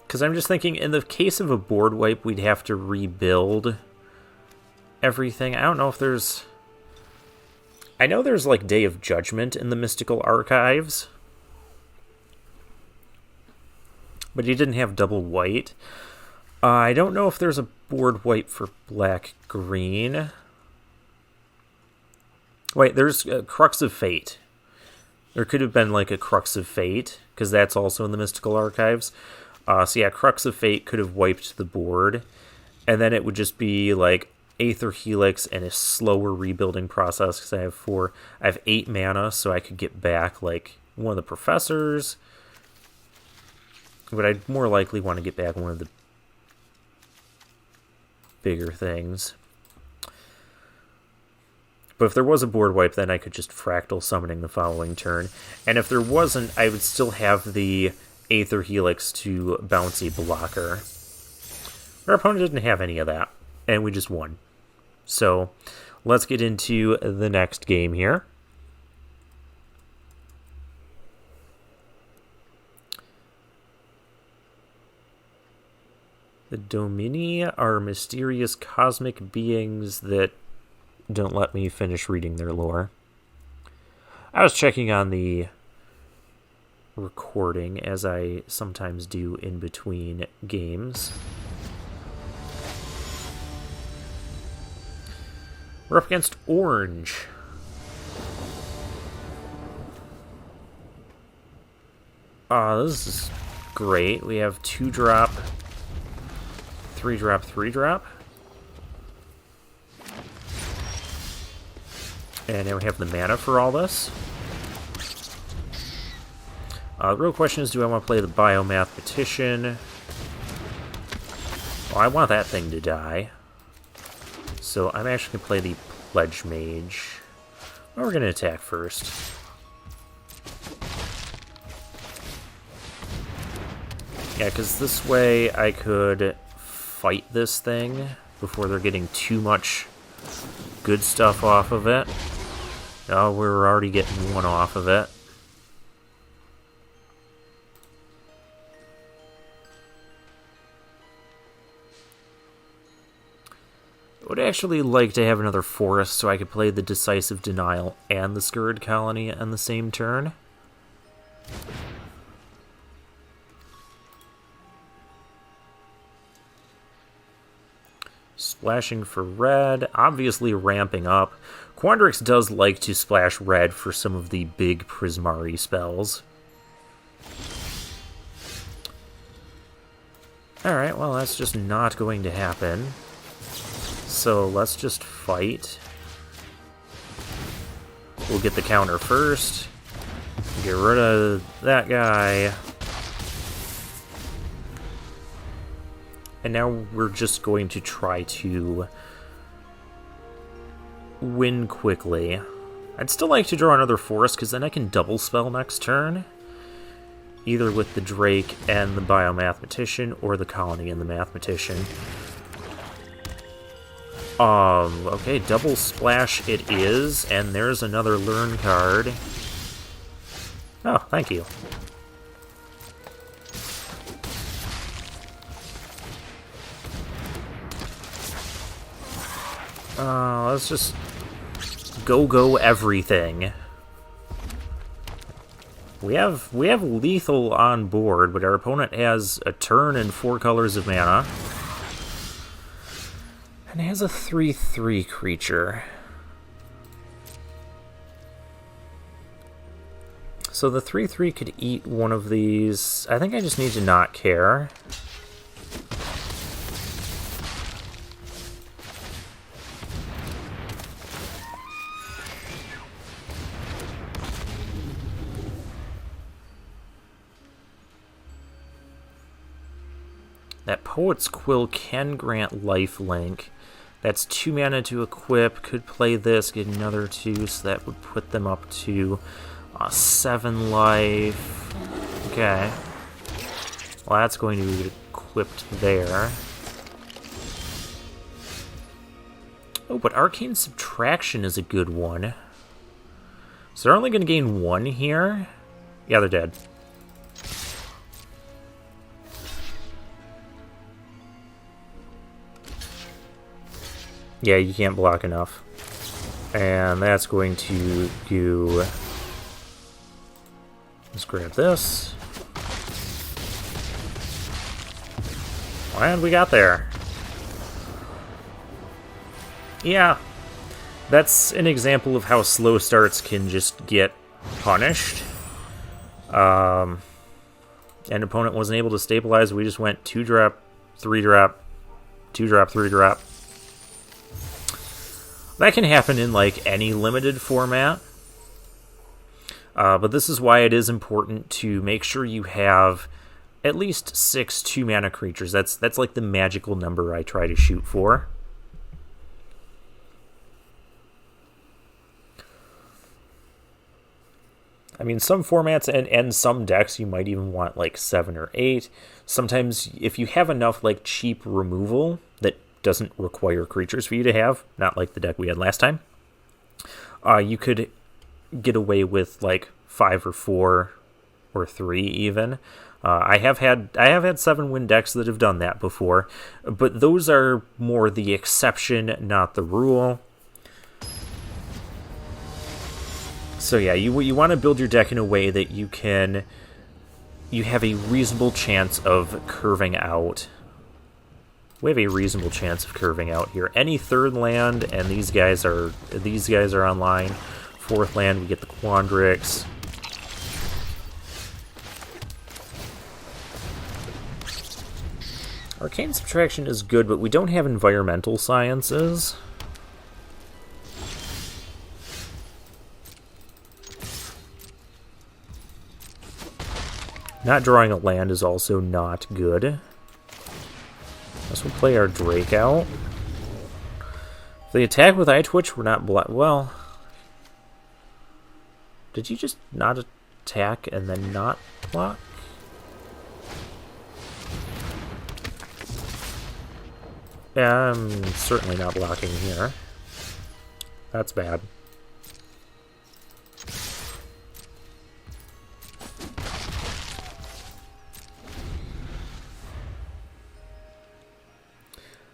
S1: Because I'm just thinking, in the case of a board wipe, we'd have to rebuild everything. I don't know if there's... I know there's, like, Day of Judgment in the Mystical Archives. But he didn't have double white. I don't know if there's a board wipe for black-green. Wait, there's a Crux of Fate. There could have been, like, a Crux of Fate, because that's also in the Mystical Archives. So yeah, Crux of Fate could have wiped the board, and then it would just be, like, Aether Helix and a slower rebuilding process, because I have 8 mana, so I could get back, like, one of the Professors. But I'd more likely want to get back one of the bigger things. But if there was a board wipe, then I could just Fractal Summoning the following turn. And if there wasn't, I would still have the Aether Helix to bounce a blocker. Our opponent didn't have any of that, and we just won. So let's get into the next game here. The Domini are mysterious cosmic beings that don't let me finish reading their lore. I was checking on the recording, as I sometimes do in between games. We're up against Orange. This is great. We have 2-drop, 3-drop, 3-drop. And now we have the mana for all this. The real question is, do I want to play the Biomath Petition? Well, I want that thing to die. So I'm actually going to play the Pledge Mage. Well, we're going to attack first. Yeah, because this way I could fight this thing before they're getting too much good stuff off of it. Oh, we're already getting one off of it. I would actually like to have another forest so I could play the Decisive Denial and the Scurrid Colony on the same turn. Splashing for red, obviously ramping up. Quandrix does like to splash red for some of the big Prismari spells. Alright, well that's just not going to happen. So let's just fight. We'll get the counter first. Get rid of that guy. And now we're just going to try to win quickly. I'd still like to draw another forest, because then I can double spell next turn. Either with the Drake and the Biomathematician, or the Colony and the Mathematician. Okay, double splash it is, and there's another learn card. Oh, thank you. Let's just go everything. We have lethal on board, but our opponent has a turn and 4 colors of mana. And he has a 3/3 creature. So the 3/3 could eat one of these. I think I just need to not care. That Poet's Quill can grant lifelink. That's 2 mana to equip. Could play this, get another 2, so that would put them up to 7 life. Okay. Well, that's going to be equipped there. Oh, but Arcane Subtraction is a good one. So they're only going to gain 1 here. Yeah, they're dead. Yeah, you can't block enough. And that's going to do... Let's grab this. And we got there. Yeah. That's an example of how slow starts can just get punished. An opponent wasn't able to stabilize. We just went 2-drop, 3-drop, 2-drop, 3-drop. That can happen in, like, any limited format. But this is why it is important to make sure you have at least 6 2-mana creatures. That's like the magical number I try to shoot for. I mean, some formats and some decks you might even want, like, 7 or 8. Sometimes, if you have enough, like, cheap removal that doesn't require creatures for you to have, not like the deck we had last time, you could get away with like 5 or 4 or 3 even. I have had 7-win decks that have done that before, but those are more the exception, not the rule. So yeah, you want to build your deck in a way that you have a reasonable chance of curving out. We have a reasonable chance of curving out here. Any 3rd land, and these guys are online. 4th land, we get the Quandrix. Arcane Subtraction is good, but we don't have Environmental Sciences. Not drawing a land is also not good. Let's play our Drake out. If they attack with Eye Twitch, we're not well... Did you just not attack and then not block? Yeah, I'm certainly not blocking here. That's bad.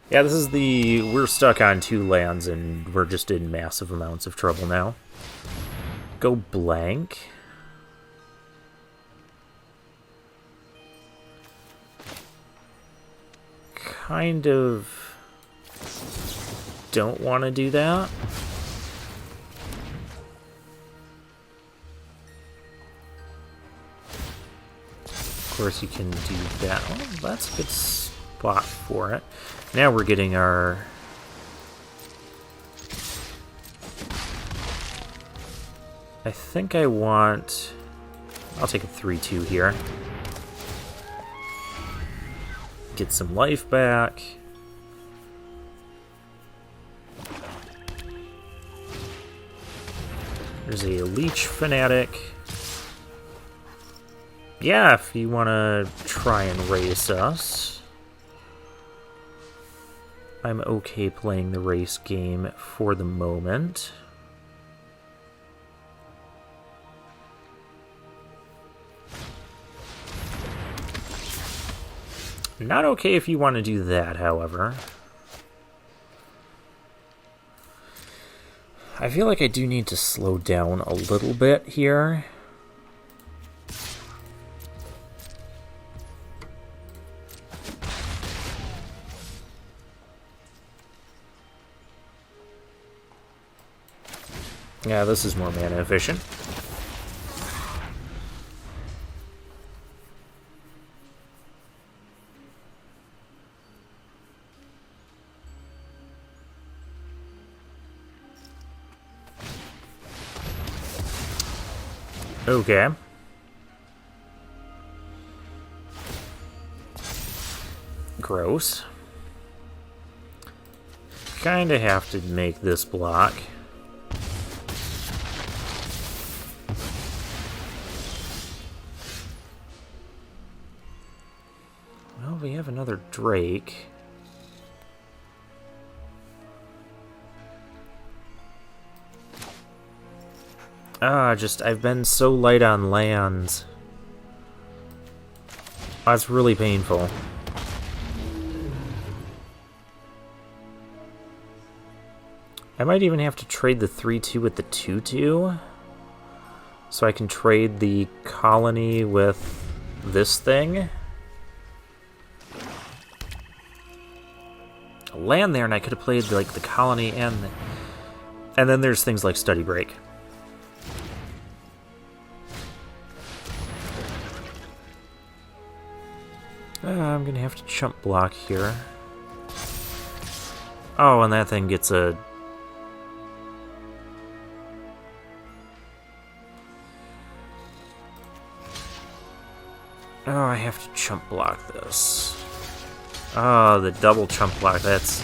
S1: Yeah, this is we're stuck on 2 lands and we're just in massive amounts of trouble now. Go blank. Kind of don't want to do that. Of course you can do that. Oh, that's a good spot for it. Now we're getting our... I think I want... I'll take a 3/2 here. Get some life back. There's a Leech Fanatic. Yeah, if you want to try and race us. I'm okay playing the race game for the moment. Not okay if you want to do that, however. I feel like I do need to slow down a little bit here. Yeah, this is more mana efficient. Okay. Gross. Kinda have to make this block. Well, we have another Drake. I've been so light on lands. That's really painful. I might even have to trade the 3-2 with the 2-2. So I can trade the colony with this thing. A land there, and I could have played like the colony and then there's things like Study Break. I'm gonna have to chump block here. Oh, and that thing gets a... Oh, I have to chump block this. Oh, the double chump block, that's...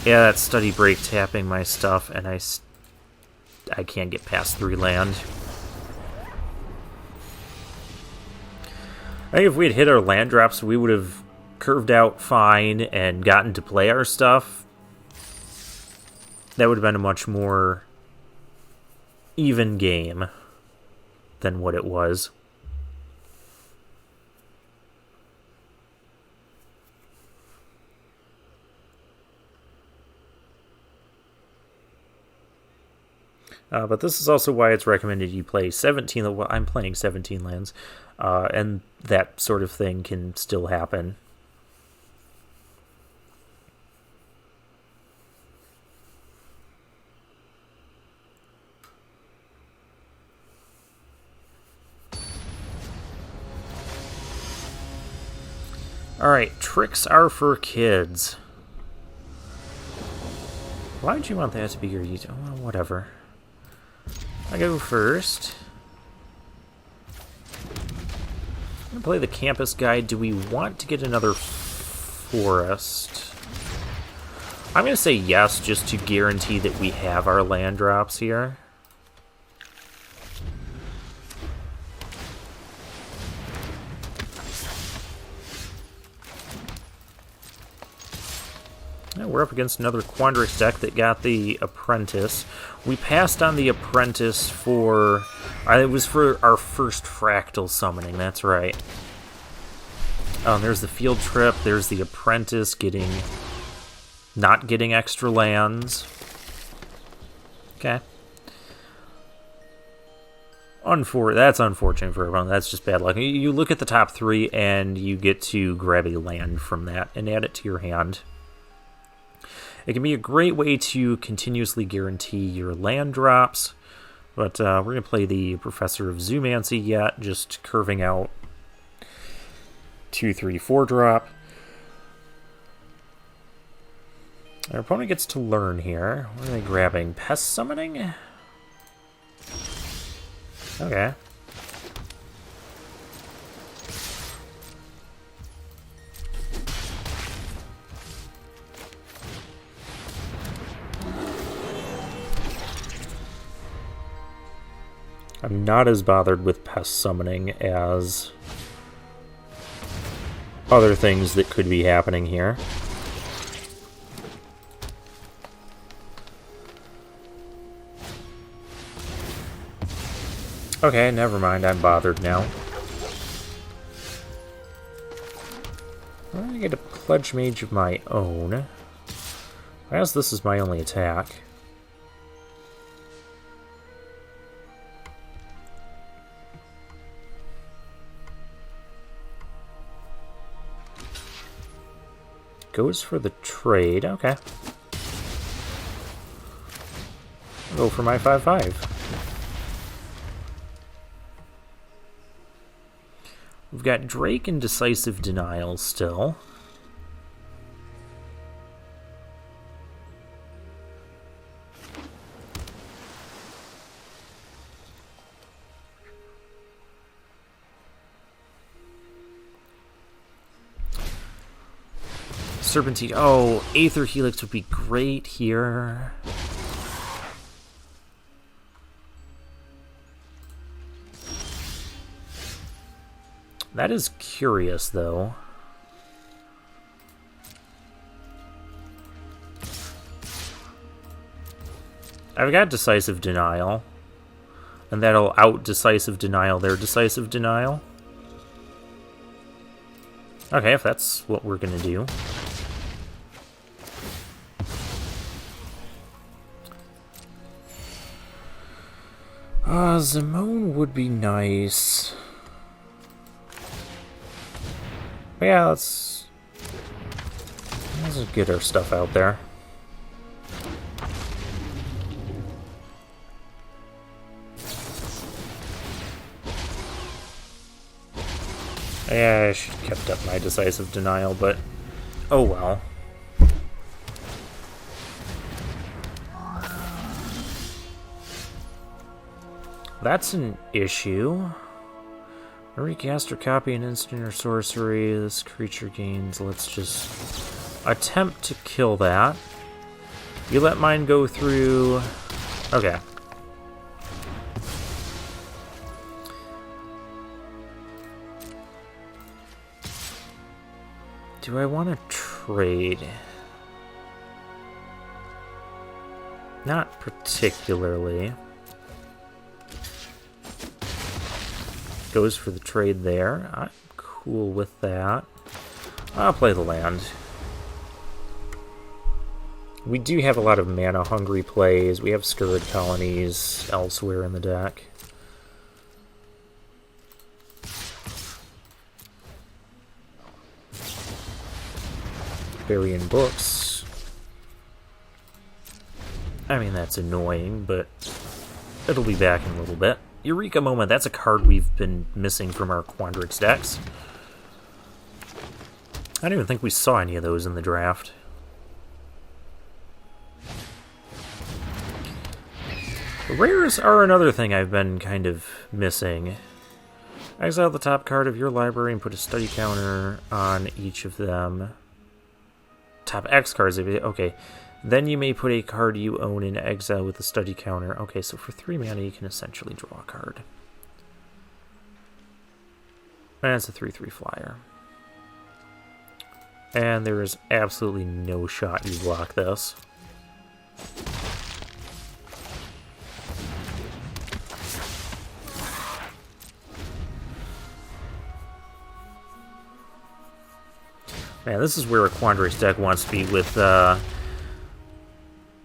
S1: Yeah, that's Study Break tapping my stuff, and I can't get past 3 land. I think if we had hit our land drops, we would have curved out fine and gotten to play our stuff. That would have been a much more even game than what it was. But this is also why it's recommended you play 17. Well, I'm playing 17 lands, and that sort of thing can still happen. Alright, tricks are for kids. Why would you want that to be your YouTube? Well, whatever. I go first. I'm going to play the campus guide. Do we want to get another forest? I'm going to say yes, just to guarantee that we have our land drops here. Yeah, we're up against another Quandrix deck that got the Apprentice. We passed on the Apprentice for... it was for our first Fractal summoning, that's right. There's the Field Trip, there's the Apprentice not getting extra lands. Okay. That's unfortunate for everyone. That's just bad luck. You look at the top 3 and you get to grab a land from that and add it to your hand. It can be a great way to continuously guarantee your land drops, but we're going to play the Professor of Zoomancy yet, just curving out 2, 3, 4 drop. Our opponent gets to learn here. What are they grabbing? Pest Summoning? Okay. I'm not as bothered with pest summoning as other things that could be happening here. Okay, never mind. I'm bothered now. I get a Pledge Mage of my own. I guess this is my only attack. Goes for the trade. Okay. I'll go for my 5/5. We've got Drake and Decisive Denial still. Serpentine. Oh, Aether Helix would be great here. That is curious, though. I've got Decisive Denial. And that'll out Decisive Denial their Decisive Denial. Okay, if that's what we're gonna do. Zimone would be nice. But yeah, let's get our stuff out there. Yeah, I should have kept up my Decisive Denial, but oh well. That's an issue. Recast or copy an instant or sorcery. This creature gains. Let's just attempt to kill that. You let mine go through. Okay. Do I want to trade? Not particularly. Goes for the trade there. I'm cool with that. I'll play the land. We do have a lot of mana-hungry plays. We have Scurrid Colonies elsewhere in the deck. Burying Books. I mean, that's annoying, but it'll be back in a little bit. Eureka Moment, that's a card we've been missing from our Quandrix decks. I don't even think we saw any of those in the draft. Rares are another thing I've been kind of missing. Exile the top card of your library and put a study counter on each of them. Top X cards, okay. Then you may put a card you own in exile with a study counter. Okay, so for 3 mana you can essentially draw a card. And it's a 3/3 flyer. And there is absolutely no shot you block this. Man, this is where a Quandrix deck wants to be with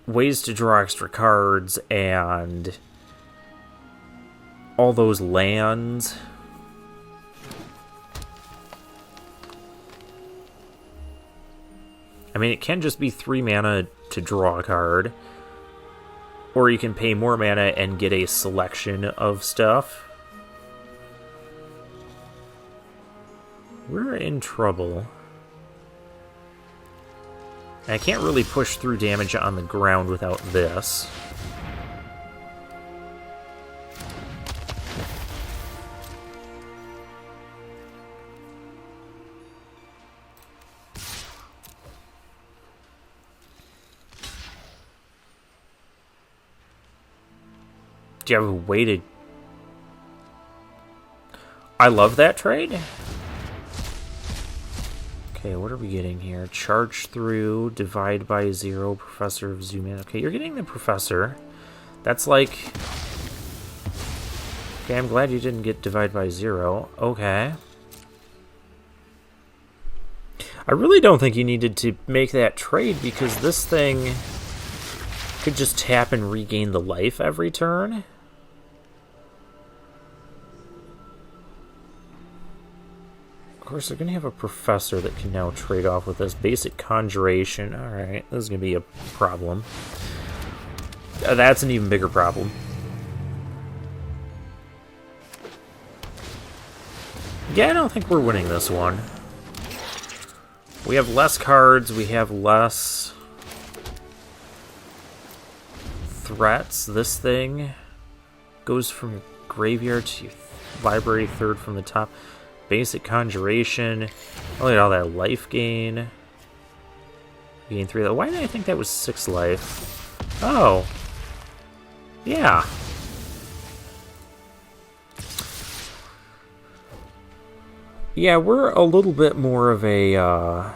S1: ways to draw extra cards and all those lands. I mean, it can just be 3 mana to draw a card, or you can pay more mana and get a selection of stuff. We're in trouble. I can't really push through damage on the ground without this. Do you have a way to I love that trade. Okay, what are we getting here? Charge through, divide by 0, Professor of Zoom in. Okay, you're getting the Professor. That's like... Okay, I'm glad you didn't get divide by 0. Okay. I really don't think you needed to make that trade because this thing could just tap and regain the life every turn. Of course, they're going to have a Professor that can now trade off with this. Basic Conjuration. Alright, this is going to be a problem. That's an even bigger problem. Yeah, I don't think we're winning this one. We have less cards, we have less threats. This thing goes from graveyard to library third from the top. Basic Conjuration. Look at all that life gain. Gain 3. Why did I think that was 6 life? Oh. Yeah. Yeah, we're a little bit more of a, I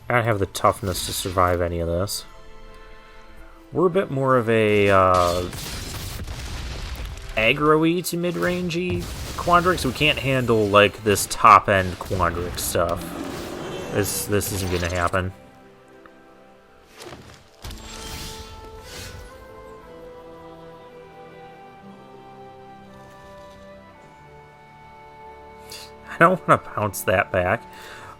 S1: don't have the toughness to survive any of this. We're a bit more of a, aggro-y to mid-rangey Quandrix. We can't handle, like, this top-end Quandrix stuff. This isn't gonna happen. I don't want to bounce that back.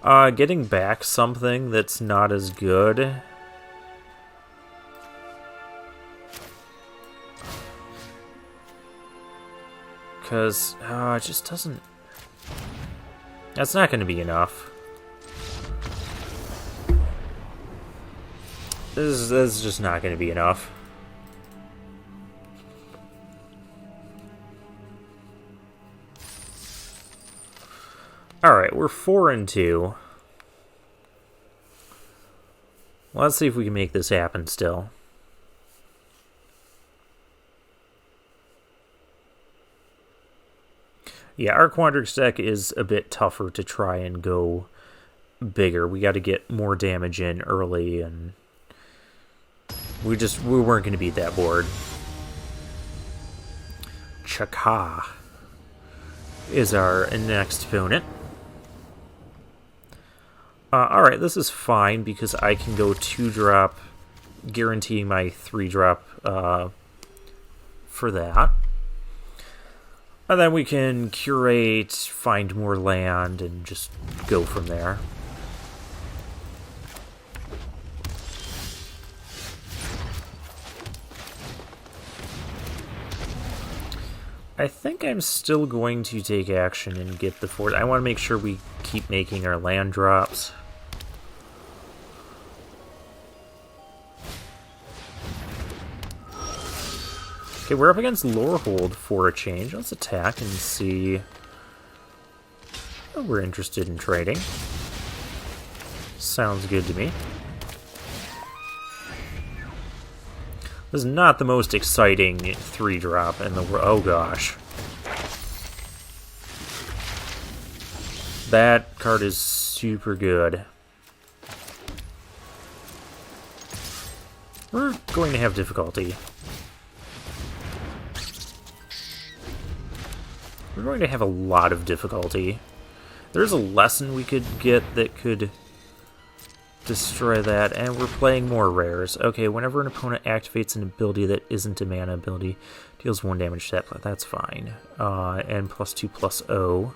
S1: Getting back something that's not as good. Because it just doesn't... That's not going to be enough. This is just not going to be enough. Alright, we're 4-2. Let's see if we can make this happen still. Yeah, our Quandrix deck is a bit tougher to try and go bigger. We got to get more damage in early, and we weren't going to beat that board. Chaka is our next opponent. Alright, this is fine because I can go 2-drop, guaranteeing my 3-drop for that. And then we can curate, find more land, and just go from there. I think I'm still going to take action and get the fort. I want to make sure we keep making our land drops. Okay, we're up against Lorehold for a change. Let's attack and see what we're interested in trading. Sounds good to me. This is not the most exciting 3-drop in the world. Oh gosh. That card is super good. We're going to have difficulty. We're going to have a lot of difficulty. There's a lesson we could get that could destroy that, and we're playing more rares. Okay, whenever an opponent activates an ability that isn't a mana ability, deals 1 damage to that, that's fine. And +2/+0.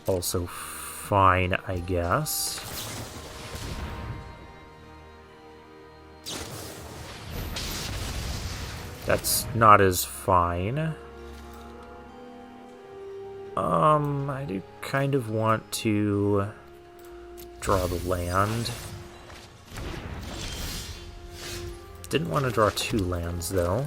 S1: Also fine, I guess. That's not as fine. I do kind of want to draw the land. Didn't want to draw 2 lands, though.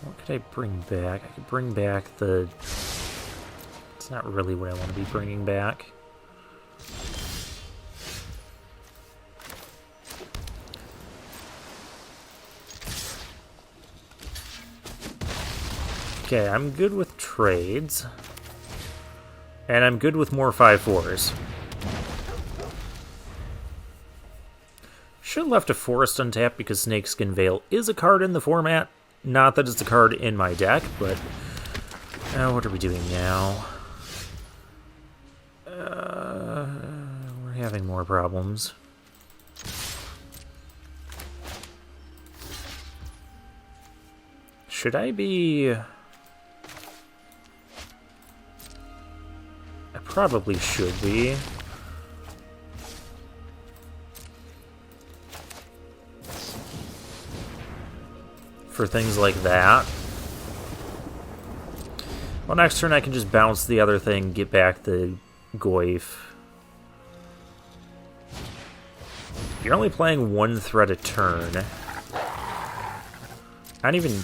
S1: What could I bring back? I could bring back the... It's not really what I want to be bringing back. Okay, I'm good with trades. And I'm good with more 5/4s. Should have left a forest untapped because Snakeskin Veil is a card in the format. Not that it's a card in my deck, but... what are we doing now? We're having more problems. Should I be... I probably should be. For things like that. Well, next turn I can just bounce the other thing, get back the Goyf. You're only playing one threat a turn. I don't even...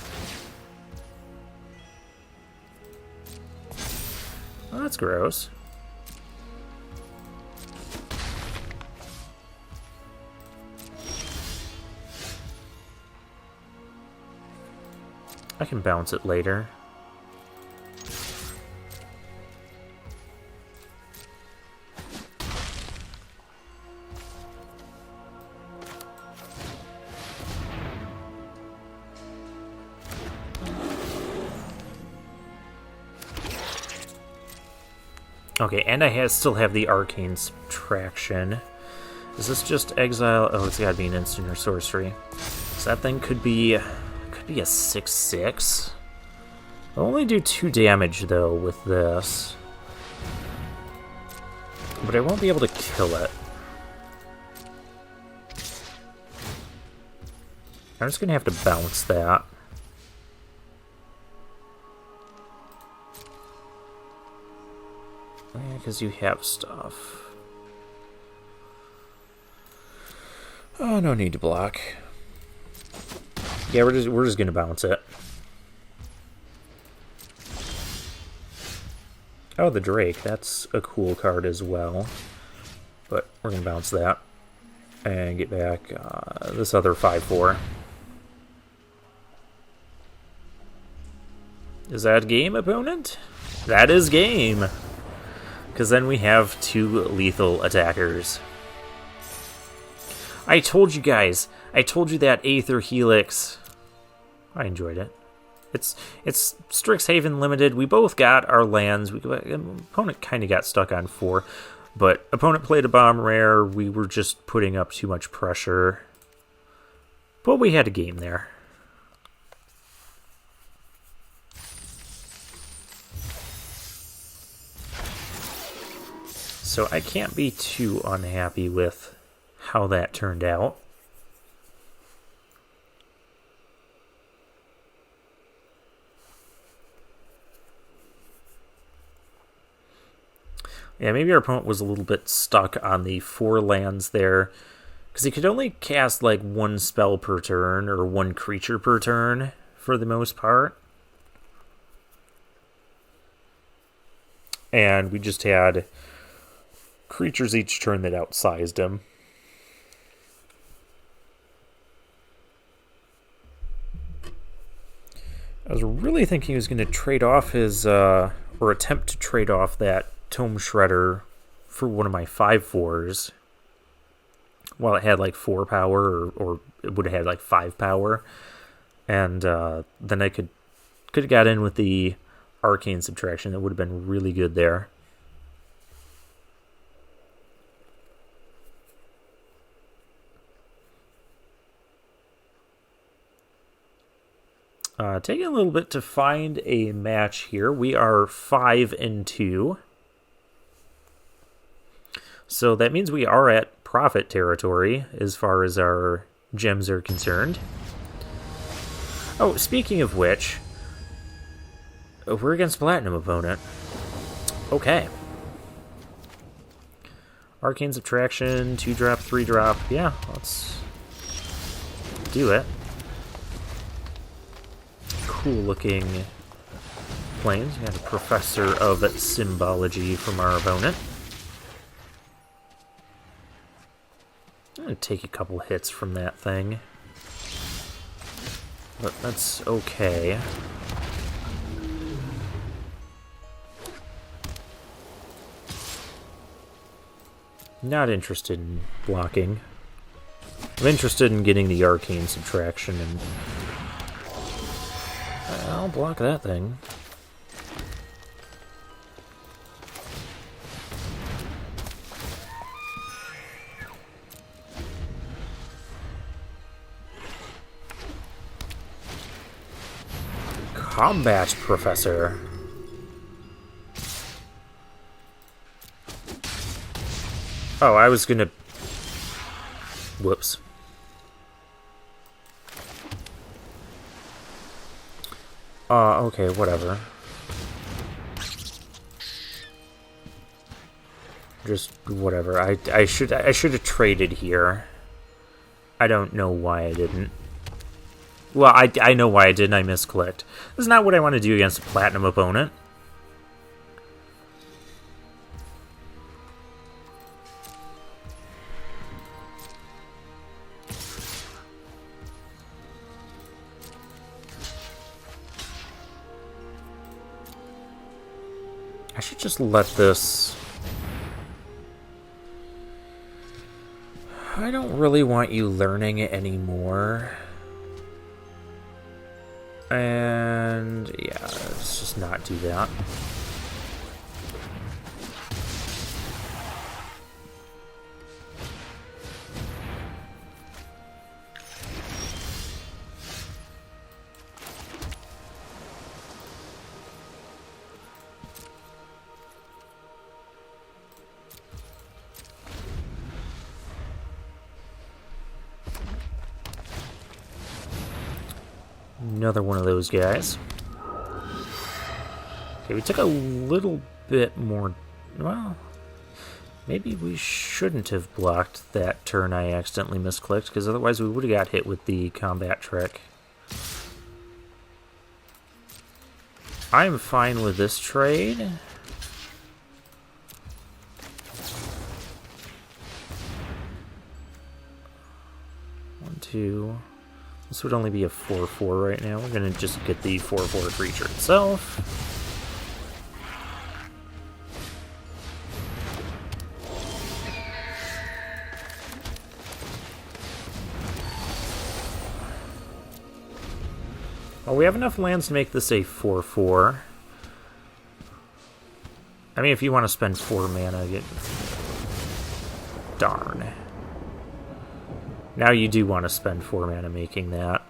S1: Oh, that's gross. I can bounce it later. Okay, and I still have the Arcane Subtraction. Is this just exile? Oh, it's gotta be an instant or sorcery. So that thing could be a 6/6. I'll only do 2 damage, though, with this. But I won't be able to kill it. I'm just gonna have to bounce that. Yeah, because you have stuff. Oh, no need to block. Yeah, we're just gonna bounce it. Oh, the Drake. That's a cool card as well. But we're gonna bounce that and get back this other 5/4. Is that game, opponent? That is game. Because then we have 2 lethal attackers. I told you guys. I told you that Aether Helix. I enjoyed it. It's Strixhaven limited. We both got our lands. Opponent kind of got stuck on 4. But opponent played a bomb rare. We were just putting up too much pressure. But we had a game there. So I can't be too unhappy with how that turned out. Yeah, maybe our opponent was a little bit stuck on the 4 lands there, because he could only cast like 1 spell per turn, or 1 creature per turn, for the most part. And we just had creatures each turn that outsized him. I was really thinking he was going to trade off his, or attempt to trade off that Tome Shredder for one of my 5/4s. Well, it had like 4 power, or it would have had like 5 power. And then I could have got in with the Arcane Subtraction. That would have been really good there. Taking a little bit to find a match here. We are 5-2. So that means we are at profit territory as far as our gems are concerned. Oh, speaking of which, we're against Platinum opponent. Okay. Arcane Subtraction, 2-drop, 3-drop. Yeah, let's do it. cool-looking planes. We got a professor of symbology from our opponent. I'm going to take a couple hits from that thing. But that's okay. Not interested in blocking. I'm interested in getting the arcane subtraction, and I'll block that thing. Combat Professor. Oh, I was gonna... Whoops. Okay, whatever. Just whatever. I should have traded here. I don't know why I didn't. Well, I know why I didn't. I misclicked. This is not what I want to do against a platinum opponent. I should just let this... I don't really want you learning it anymore. And yeah, let's just not do that. Another one of those guys. Okay, we took a little bit more... Well, maybe we shouldn't have blocked that turn I accidentally misclicked, because otherwise we would have got hit with the combat trick. I'm fine with this trade. 1, 2... This would only be a 4/4 right now. We're going to just get the 4/4 creature itself. Well, we have enough lands to make this a 4/4. I mean, if you want to spend 4 mana, get... Darn. Now you do want to spend 4 mana making that.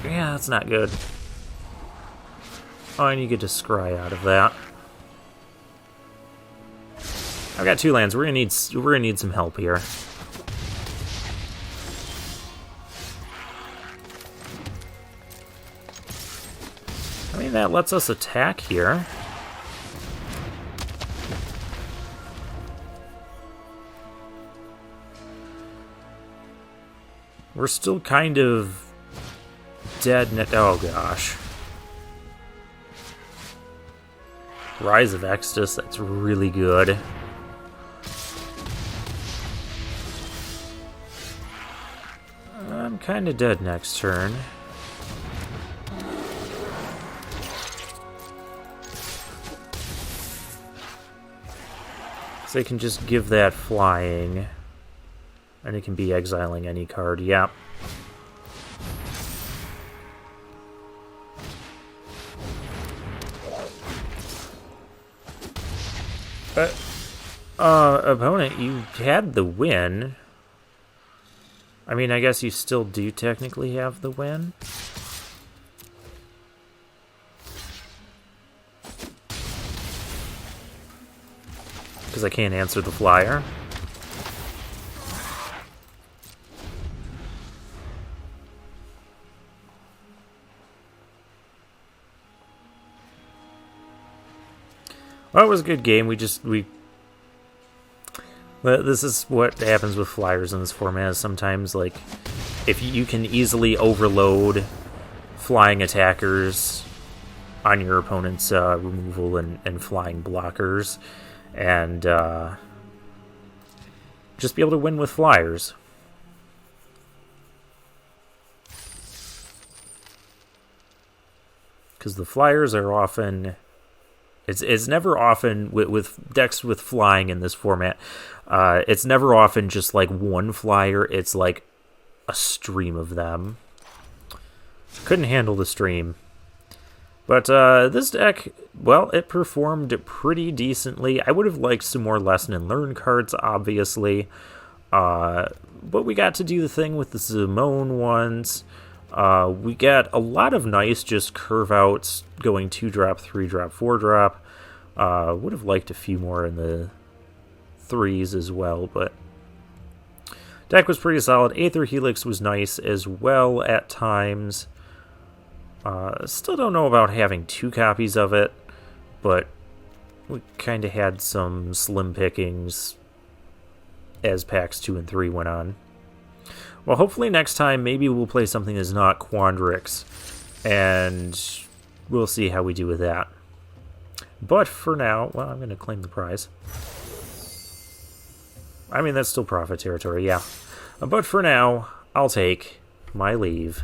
S1: Yeah, that's not good. Oh, and you get to scry out of that. I've got 2 lands. We're gonna need some help here. I mean, that lets us attack here. We're still kind of dead. Oh gosh. Rise of Exodus, that's really good. I'm kind of dead next turn. So they can just give that flying. And it can be exiling any card, yep. Opponent, you had the win. I mean, I guess you still do technically have the win. Because I can't answer the flyer. Well, it was a good game. This is what happens with flyers in this format. Sometimes, like, if you can easily overload flying attackers on your opponent's removal and flying blockers, and just be able to win with flyers. Because the flyers are often... It's never often, with decks with flying in this format, it's never often just like one flyer, it's like a stream of them. Couldn't handle the stream. But this deck, well, it performed pretty decently. I would have liked some more lesson and learn cards, obviously. But we got to do the thing with the Zimone ones. We got a lot of nice just curve outs going 2-drop, 3-drop, 4-drop. Would have liked a few more in the 3s as well, but deck was pretty solid. Aether Helix was nice as well at times. Still don't know about having 2 copies of it, but we kind of had some slim pickings as packs 2 and 3 went on. Well, hopefully next time, maybe we'll play something that's not Quandrix, and we'll see how we do with that. But for now, well, I'm going to claim the prize. I mean, that's still profit territory, yeah. But for now, I'll take my leave.